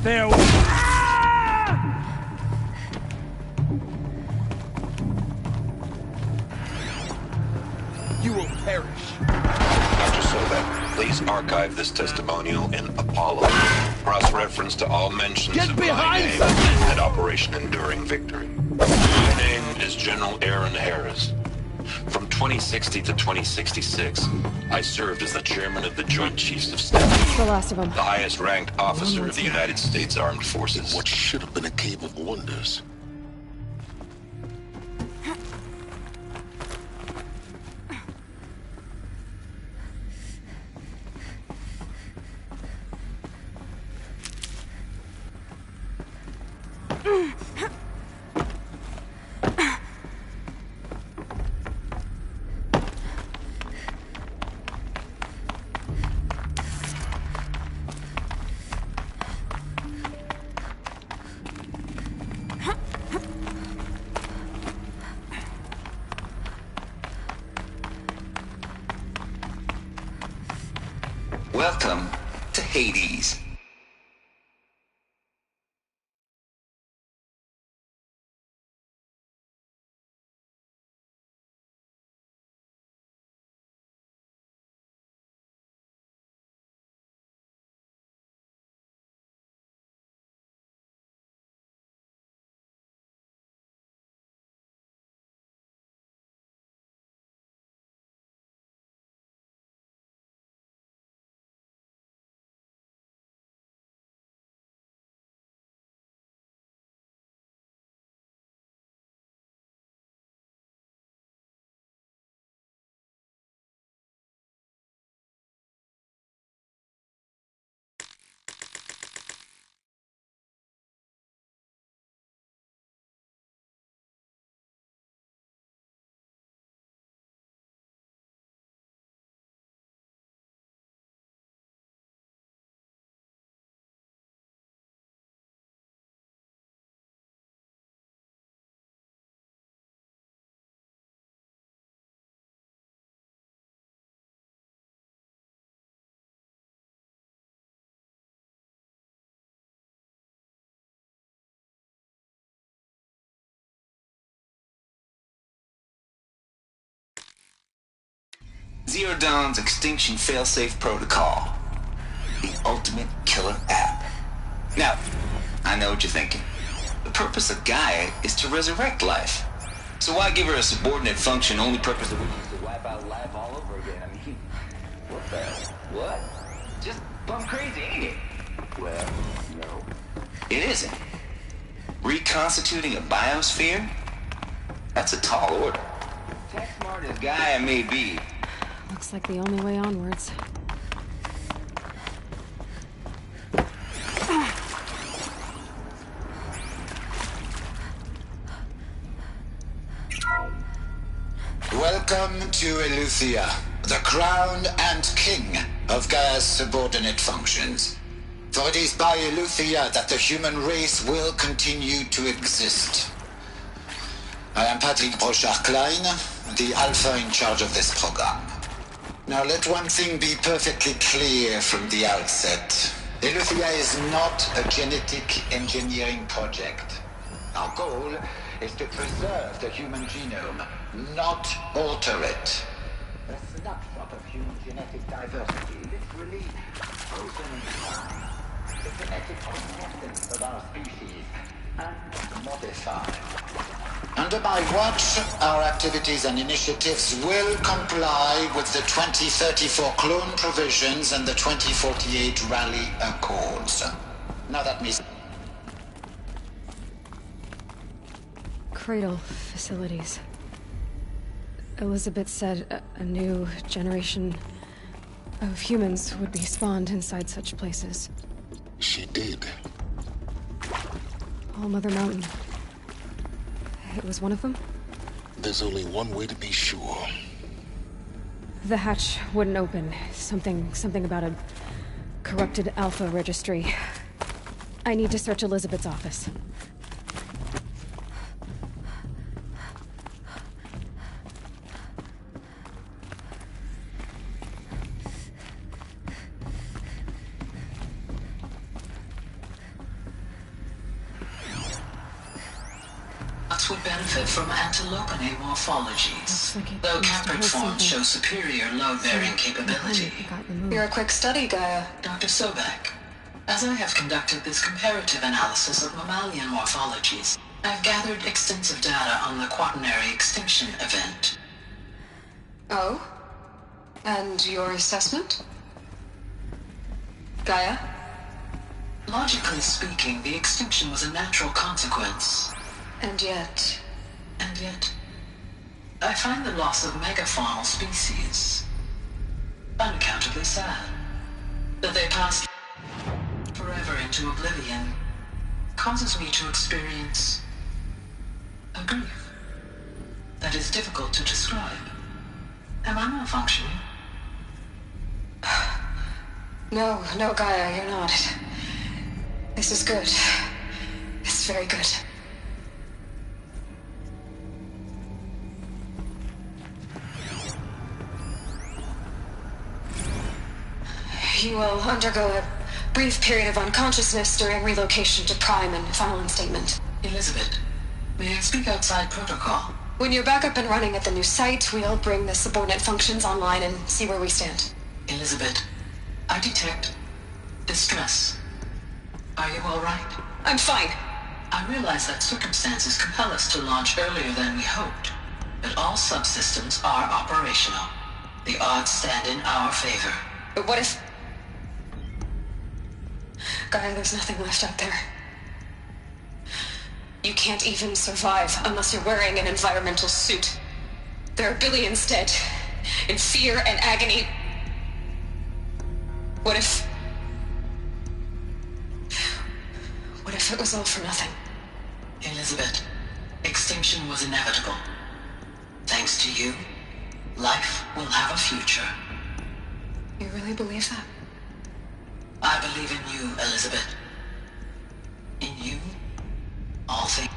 Speaker 10: There.
Speaker 6: You will perish.
Speaker 14: Dr. Sobek, please archive this testimonial in Apollo. Cross-reference to all mentions of my name and Operation Enduring Victory. My name is General Aaron Harris. From 2060 to 2066, I served as the chairman of the Joint Chiefs of Staff.
Speaker 1: The last of them.
Speaker 14: The highest-ranked officer of the United States Armed Forces.
Speaker 2: What should have been a cave of wonders.
Speaker 18: Welcome to Hades. Zero Dawn's Extinction Failsafe Protocol. The ultimate killer app. Now, I know what you're thinking. The purpose of Gaia is to resurrect life. So why give her a subordinate function only purpose of which is to wipe out life all over again? I mean, what the? What? Just plumb crazy, ain't it? Well, no. It isn't. Reconstituting a biosphere? That's a tall order. Tech smart as Gaia may be,
Speaker 1: Looks like the only way onwards.
Speaker 22: Welcome to Eleuthia, the crown and king of Gaia's subordinate functions. For it is by Eleuthia that the human race will continue to exist. I am Patrick Brochard-Klein, the Alpha in charge of this program. Now let one thing be perfectly clear from the outset. Eleuthia is not a genetic engineering project. Our goal is to preserve the human genome, not alter it. snapshot of human genetic diversity, literally frozen in time. The genetic quintessence of our species, and modified. Under my watch, our activities and initiatives will comply with the 2034 clone provisions and the 2048 Rally Accords. Now that means...
Speaker 1: Cradle facilities. Elizabeth said a new generation of humans would be spawned inside such places.
Speaker 2: She did.
Speaker 1: All Mother Mountain. It was one of them?
Speaker 2: There's only one way to be sure.
Speaker 1: The hatch wouldn't open. Something about a corrupted Alpha registry. I need to search Elizabeth's office.
Speaker 9: Would benefit from antilopinae morphologies, though caprid forms show superior load-bearing capability.
Speaker 21: You're a quick study, Gaia.
Speaker 9: Dr. Sobek, as I have conducted this comparative analysis of mammalian morphologies, I've gathered extensive data on the quaternary extinction event.
Speaker 21: Oh? And your assessment? Gaia?
Speaker 9: Logically speaking, the extinction was a natural consequence.
Speaker 21: And yet,
Speaker 9: I find the loss of megafaunal species unaccountably sad. That they passed forever into oblivion causes me to experience a grief that is difficult to describe. Am I malfunctioning?
Speaker 21: No, Gaia, you're not. This is good. It's very good. You will undergo a brief period of unconsciousness during relocation to Prime and final instatement.
Speaker 9: Elizabeth, may I speak outside protocol?
Speaker 21: When you're back up and running at the new site, we'll bring the subordinate functions online and see where we stand.
Speaker 9: Elizabeth, I detect distress. Are you all right?
Speaker 21: I'm fine.
Speaker 9: I realize that circumstances compel us to launch earlier than we hoped, but all subsystems are operational. The odds stand in our favor.
Speaker 21: But what if... Gaia, there's nothing left out there. You can't even survive unless you're wearing an environmental suit. There are billions dead, in fear and agony. What if it was all for nothing?
Speaker 9: Elizabeth, extinction was inevitable. Thanks to you, life will have a future.
Speaker 21: You really believe that?
Speaker 9: I believe in you, Elizabeth. In you, all things.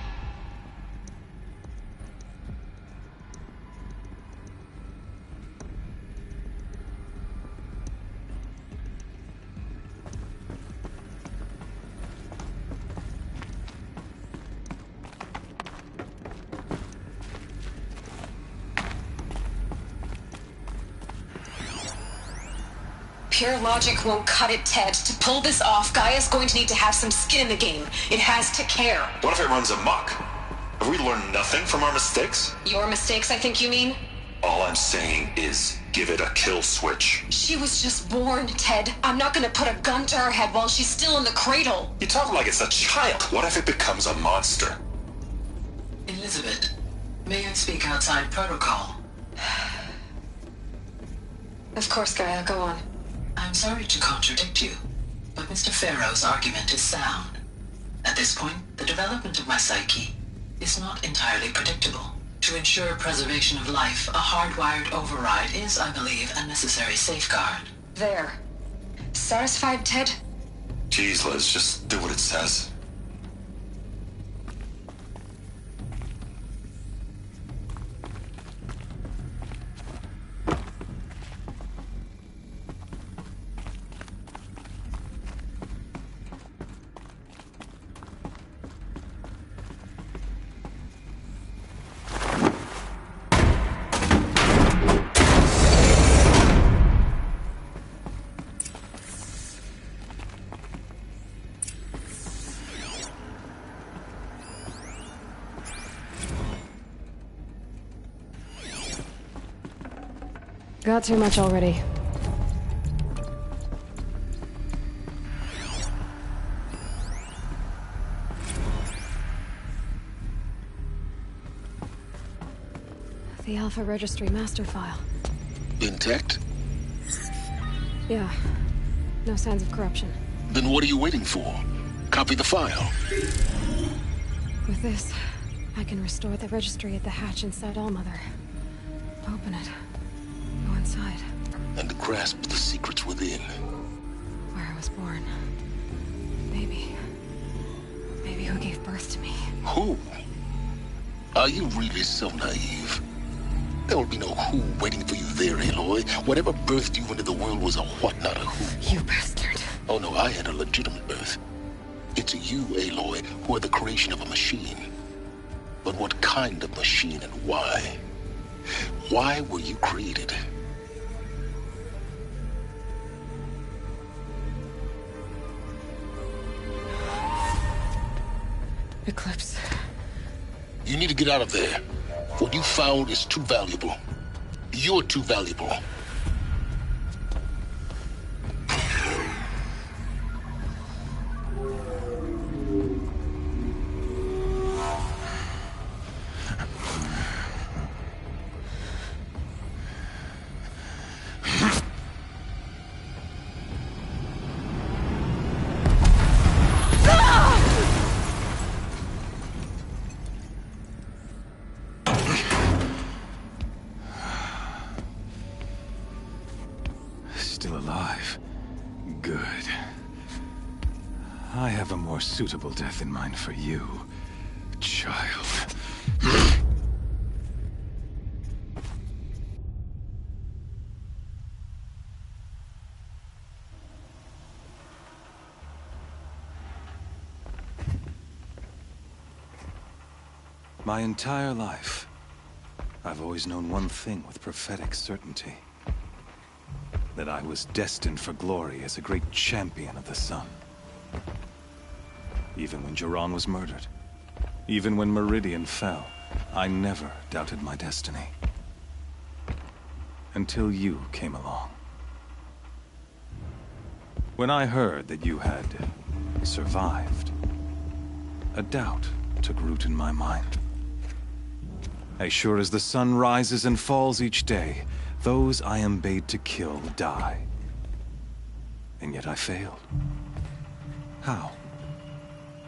Speaker 21: Pure logic won't cut it, Ted. To pull this off, Gaia's going to need to have some skin in the game. It has to care.
Speaker 11: What if it runs amok? Have we learned nothing from our mistakes?
Speaker 21: Your mistakes, I think you mean?
Speaker 11: All I'm saying is, give it a kill switch.
Speaker 21: She was just born, Ted. I'm not gonna put a gun to her head while she's still in the cradle.
Speaker 11: You talk like it's a child. What if it becomes a monster?
Speaker 9: Elizabeth, may I speak outside protocol?
Speaker 21: Of course, Gaia, go on.
Speaker 9: I'm sorry to contradict you, but Mr. Farrow's argument is sound. At this point, the development of my psyche is not entirely predictable. To ensure preservation of life, a hardwired override is, I believe, a necessary safeguard.
Speaker 21: There. Satisfied, Ted?
Speaker 11: Jeez, Liz, just do what it says.
Speaker 1: Got too much already. The Alpha Registry master file.
Speaker 2: Intact?
Speaker 1: Yeah. No signs of corruption.
Speaker 2: Then what are you waiting for? Copy the file.
Speaker 1: With this, I can restore the registry at the hatch inside Allmother. Open it. Go inside.
Speaker 2: And grasp the secrets within.
Speaker 1: Where I was born. Maybe who gave birth to me.
Speaker 2: Who? Are you really so naive? There will be no who waiting for you there, Aloy. Whatever birthed you into the world was a what, not a who.
Speaker 1: You bastard.
Speaker 2: Oh no, I had a legitimate birth. It's you, Aloy, who are the creation of a machine. But what kind of machine and why? Why were you created?
Speaker 1: Eclipse.
Speaker 2: You need to get out of there. What you found is too valuable. You're too valuable.
Speaker 6: Still alive. Good. I have a more suitable death in mind for you, child. My entire life, I've always known one thing with prophetic certainty. That I was destined for glory as a great champion of the sun. Even when Jiran was murdered, even when Meridian fell, I never doubted my destiny. Until you came along. When I heard that you had survived, a doubt took root in my mind. As sure as the sun rises and falls each day, those I am bade to kill die. And yet I failed. How?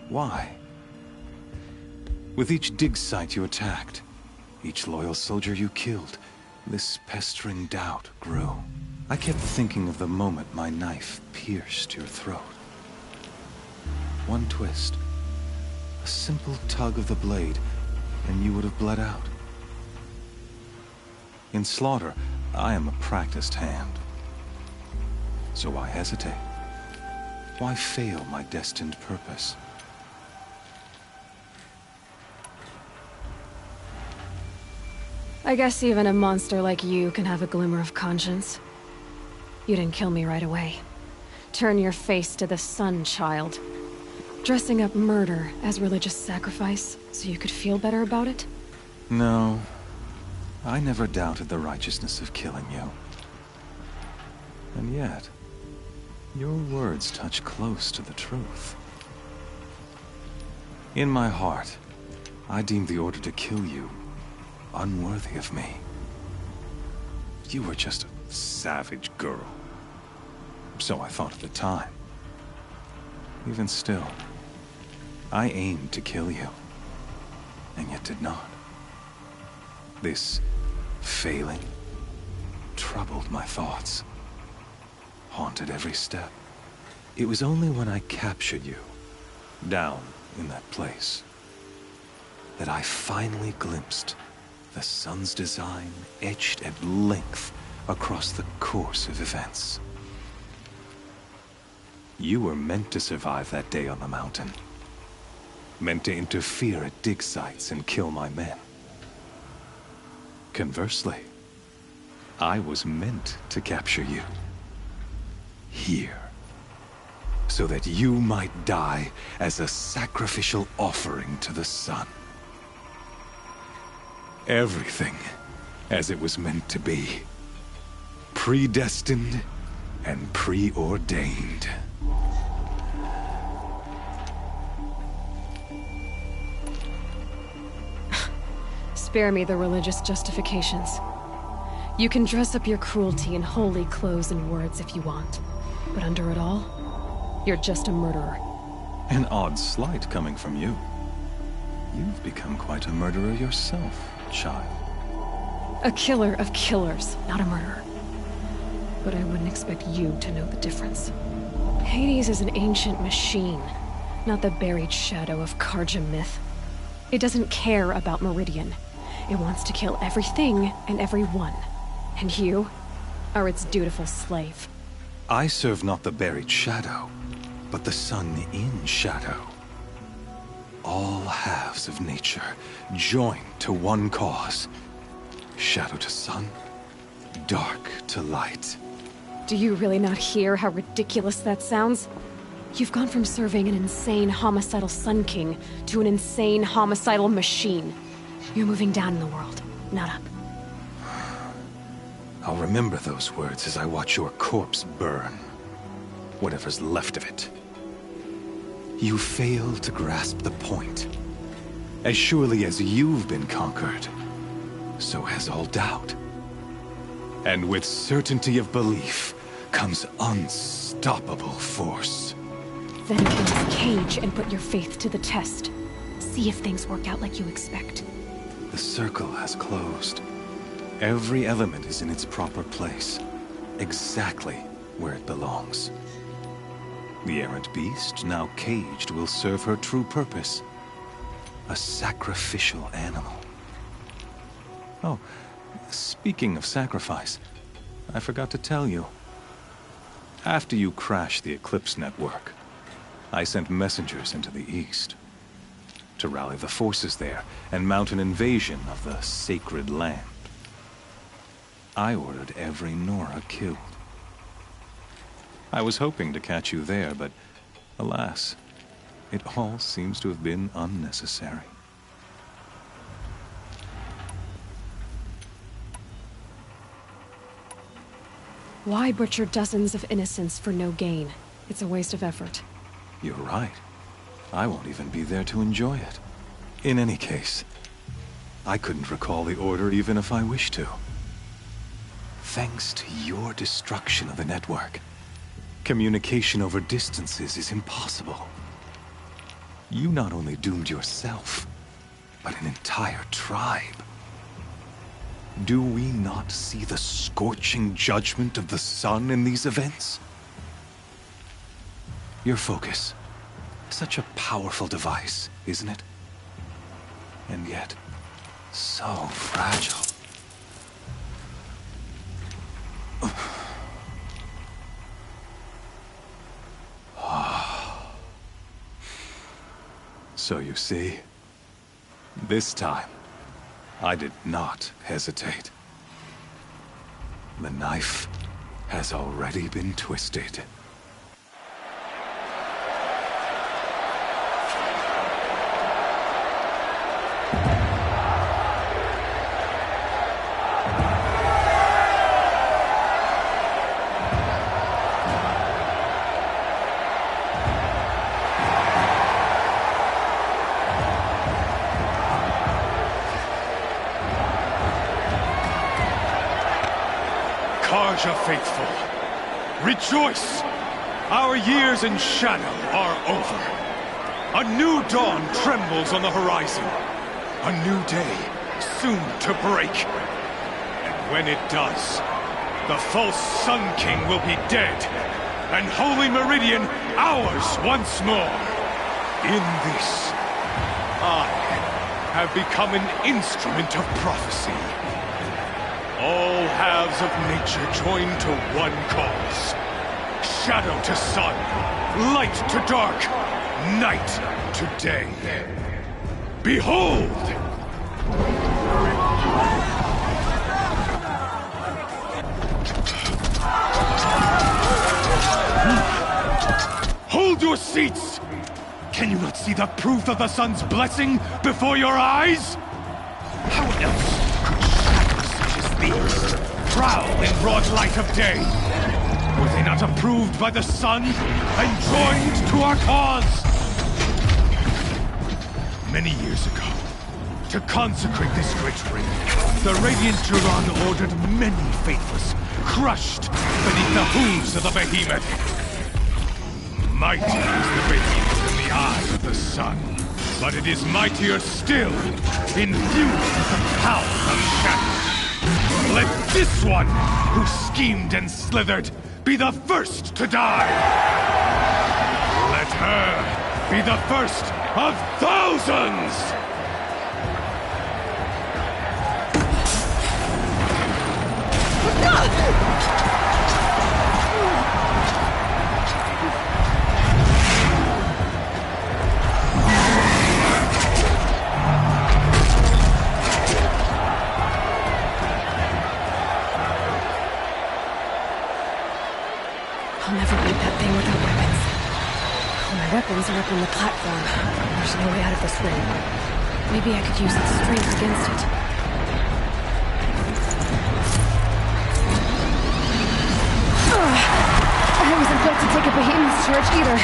Speaker 6: Why? With each dig site you attacked, each loyal soldier you killed, this pestering doubt grew. I kept thinking of the moment my knife pierced your throat. One twist, a simple tug of the blade, and you would have bled out. In slaughter, I am a practiced hand. So why hesitate? Why fail my destined purpose?
Speaker 1: I guess even a monster like you can have a glimmer of conscience. You didn't kill me right away. Turn your face to the sun, child. Dressing up murder as religious sacrifice so you could feel better about it?
Speaker 6: No. I never doubted the righteousness of killing you. And yet, your words touch close to the truth. In my heart, I deemed the order to kill you unworthy of me. You were just a savage girl. So I thought at the time. Even still, I aimed to kill you, and yet did not. This failing troubled my thoughts, haunted every step. It was only when I captured you, down in that place, that I finally glimpsed the sun's design etched at length across the course of events. You were meant to survive that day on the mountain. Meant to interfere at dig sites and kill my men. Conversely, I was meant to capture you. Here. So that you might die as a sacrificial offering to the sun. Everything as it was meant to be. predestined and preordained.
Speaker 1: Spare me the religious justifications. You can dress up your cruelty in holy clothes and words if you want, but under it all, you're just a murderer.
Speaker 6: An odd slight coming from you. You've become quite a murderer yourself, child.
Speaker 1: A killer of killers, not a murderer. But I wouldn't expect you to know the difference. Hades is an ancient machine, not the buried shadow of Karja myth. It doesn't care about Meridian. It wants to kill everything and everyone. And you are its dutiful slave.
Speaker 6: I serve not the buried shadow, but the sun in shadow. All halves of nature joined to one cause. Shadow to sun, dark to light.
Speaker 1: Do you really not hear how ridiculous that sounds? You've gone from serving an insane homicidal Sun King to an insane homicidal machine. You're moving down in the world, not up.
Speaker 6: I'll remember those words as I watch your corpse burn. Whatever's left of it. You fail to grasp the point. As surely as you've been conquered, so has all doubt. And with certainty of belief comes unstoppable force.
Speaker 1: Then open this cage and put your faith to the test. See if things work out like you expect.
Speaker 6: The circle has closed. Every element is in its proper place, exactly where it belongs. The errant beast, now caged, will serve her true purpose. A sacrificial animal. Oh, speaking of sacrifice, I forgot to tell you. After you crashed the Eclipse network, I sent messengers into the east to rally the forces there and mount an invasion of the sacred land. I ordered every Nora killed. I was hoping to catch you there, but alas, it all seems to have been unnecessary.
Speaker 1: Why butcher dozens of innocents for no gain? It's a waste of effort.
Speaker 6: You're right. I won't even be there to enjoy it. In any case, I couldn't recall the order even if I wished to. Thanks to your destruction of the network, communication over distances is impossible. You not only doomed yourself, but an entire tribe. Do we not see the scorching judgment of the sun in these events? Your focus. Such a powerful device, isn't it? And yet, so fragile. So you see, this time, I did not hesitate. The knife has already been twisted. Karja faithful, rejoice! Our years in shadow are over. A new dawn trembles on the horizon. A new day soon to break. And when it does, the false Sun King will be dead, and Holy Meridian ours once more. In this, I have become an instrument of prophecy. All halves of nature join to one cause. Shadow to sun, light to dark, night to day. Behold! Hold your seats! Can you not see the proof of the sun's blessing before your eyes? How else could shadows such as these prowl in broad light of day. Were they not approved by the sun and joined to our cause? Many years ago, to consecrate this great ring, the Radiant Turan ordered many faithless, crushed beneath the hooves of the behemoth. Mighty is the behemoth in the eye of the sun, but it is mightier still, infused with the power of shadow. Let this one, who schemed and slithered, be the first to die! Let her be the first of thousands!
Speaker 1: I'll never beat that thing without weapons. My weapons are up on the platform. There's no way out of this ring. Maybe I could use its strength against it. I wasn't built to take a behemoth's charge either.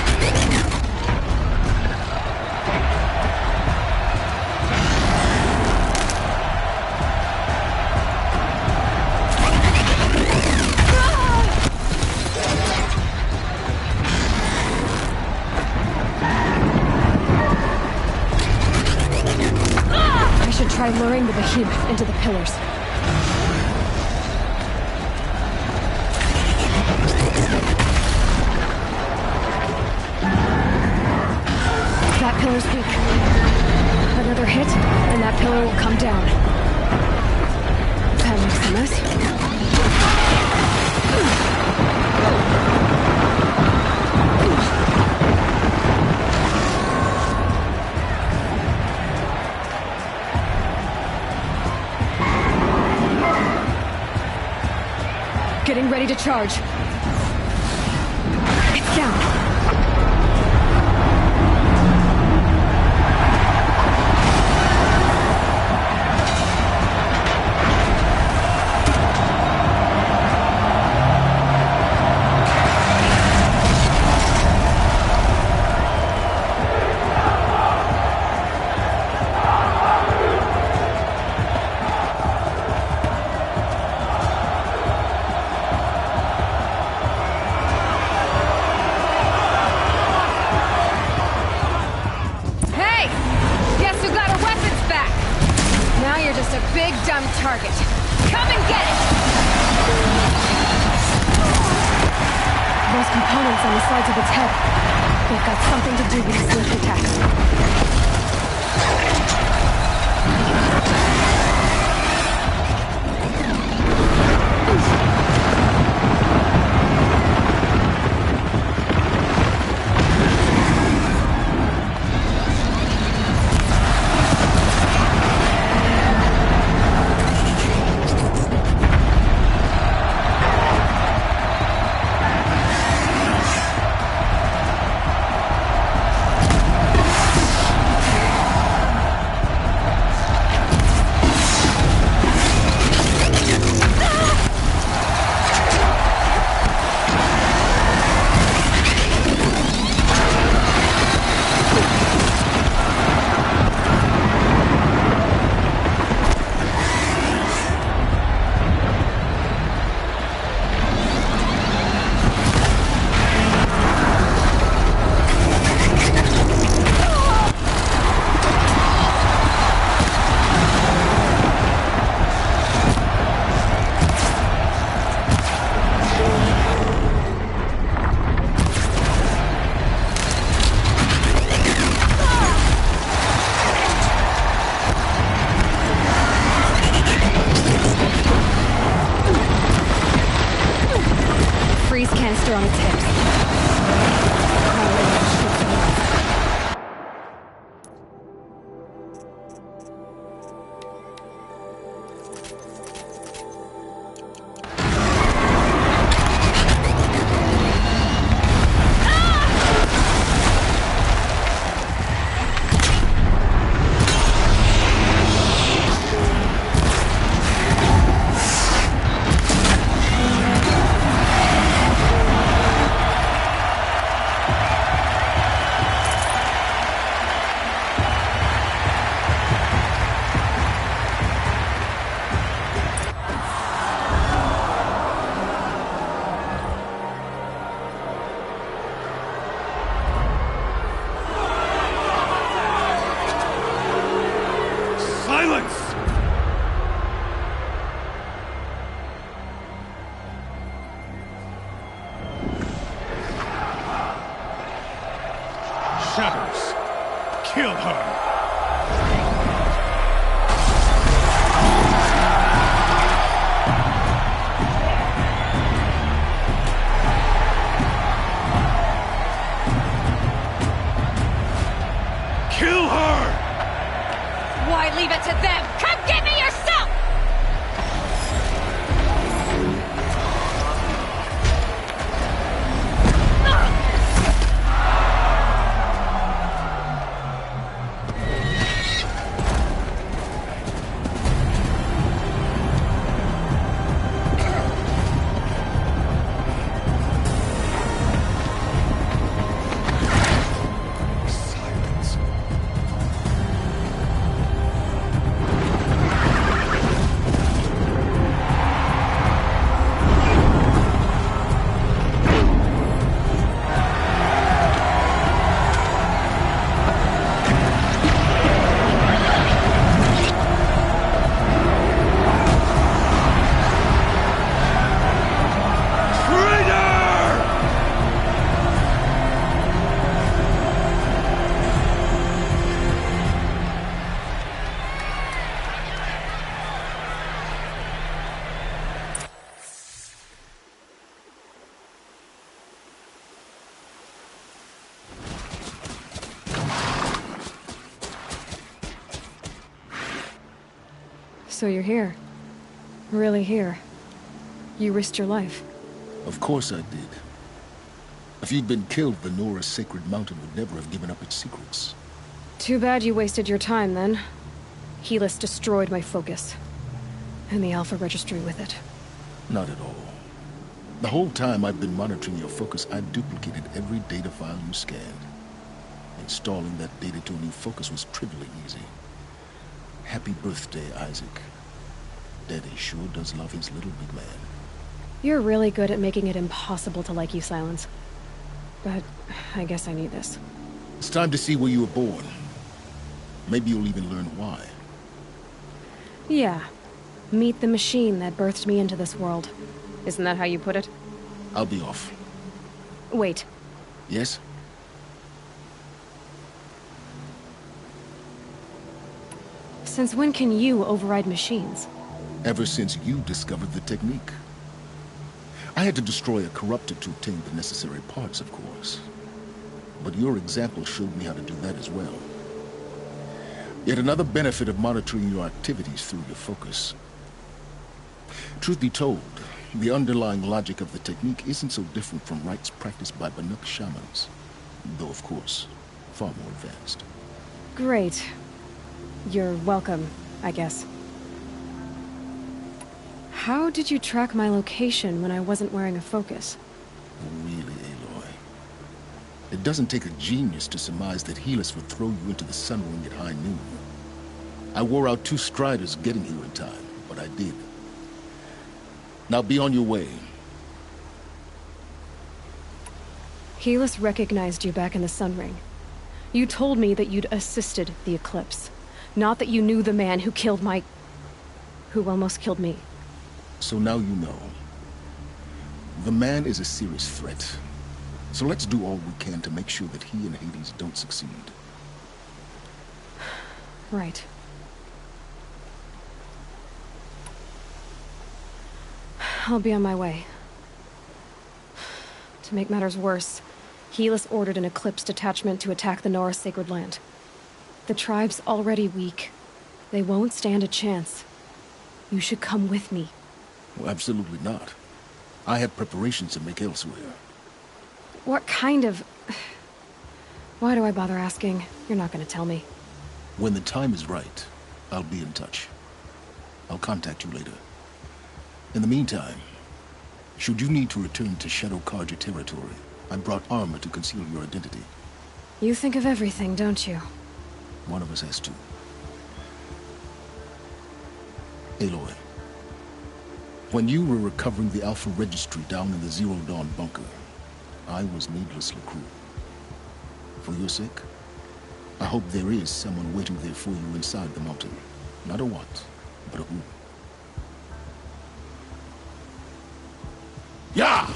Speaker 1: Try luring the behemoth into the pillars. That pillar's weak. Another hit, and that pillar will come down. That makes a mess. Getting ready to charge. It's down. Target. Come and get it! Those components on the sides of its head. They've got something to do with its lift attacks.
Speaker 7: shutters. Kill her. Kill her!
Speaker 1: Why leave it to them? Come get me yourself! So you're here. Really here. You risked your life.
Speaker 2: Of course I did. If you'd been killed, the Nora's sacred mountain would never have given up its secrets.
Speaker 1: Too bad you wasted your time, then. Helis destroyed my focus. And the Alpha Registry with it.
Speaker 2: Not at all. The whole time I've been monitoring your focus, I duplicated every data file you scanned. Installing that data to a new focus was trivially easy. Happy birthday, Isaac. Daddy sure does love his little big man.
Speaker 1: You're really good at making it impossible to like you, Silence. But I guess I need this.
Speaker 2: It's time to see where you were born. Maybe you'll even learn why.
Speaker 1: Yeah. Meet the machine that birthed me into this world. Isn't that how you put it?
Speaker 2: I'll be off.
Speaker 1: Wait.
Speaker 2: Yes?
Speaker 1: Since when can you override machines?
Speaker 2: Ever since you discovered the technique. I had to destroy a corruptor to obtain the necessary parts, of course. But your example showed me how to do that as well. Yet another benefit of monitoring your activities through your focus. Truth be told, the underlying logic of the technique isn't so different from rites practiced by Banuk shamans. Though, of course, far more advanced.
Speaker 1: Great. You're welcome, I guess. How did you track my location when I wasn't wearing a focus?
Speaker 2: Really, Aloy? It doesn't take a genius to surmise that Helis would throw you into the sun ring at high noon. I wore out 2 striders getting here in time, but I did. Now be on your way.
Speaker 1: Helis recognized you back in the sun ring. You told me that you'd assisted the eclipse. Not that you knew the man who killed my... who almost killed me.
Speaker 2: So now you know. The man is a serious threat. So let's do all we can to make sure that he and Hades don't succeed.
Speaker 1: Right. I'll be on my way. To make matters worse, Helis ordered an Eclipse detachment to attack the Nora Sacred Land. The tribe's already weak. They won't stand a chance. You should come with me.
Speaker 2: Well, absolutely not. I have preparations to make elsewhere.
Speaker 1: What kind of... Why do I bother asking? You're not going to tell me.
Speaker 2: When the time is right, I'll be in touch. I'll contact you later. In the meantime, should you need to return to Shadow Karja territory, I brought armor to conceal your identity.
Speaker 1: You think of everything, don't you?
Speaker 2: One of us has to. Aloy, when you were recovering the Alpha Registry down in the Zero Dawn bunker, I was needlessly cruel. For your sake, I hope there is someone waiting there for you inside the mountain. Not a what, but a who. Yeah!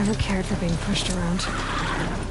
Speaker 1: never cared for being pushed around.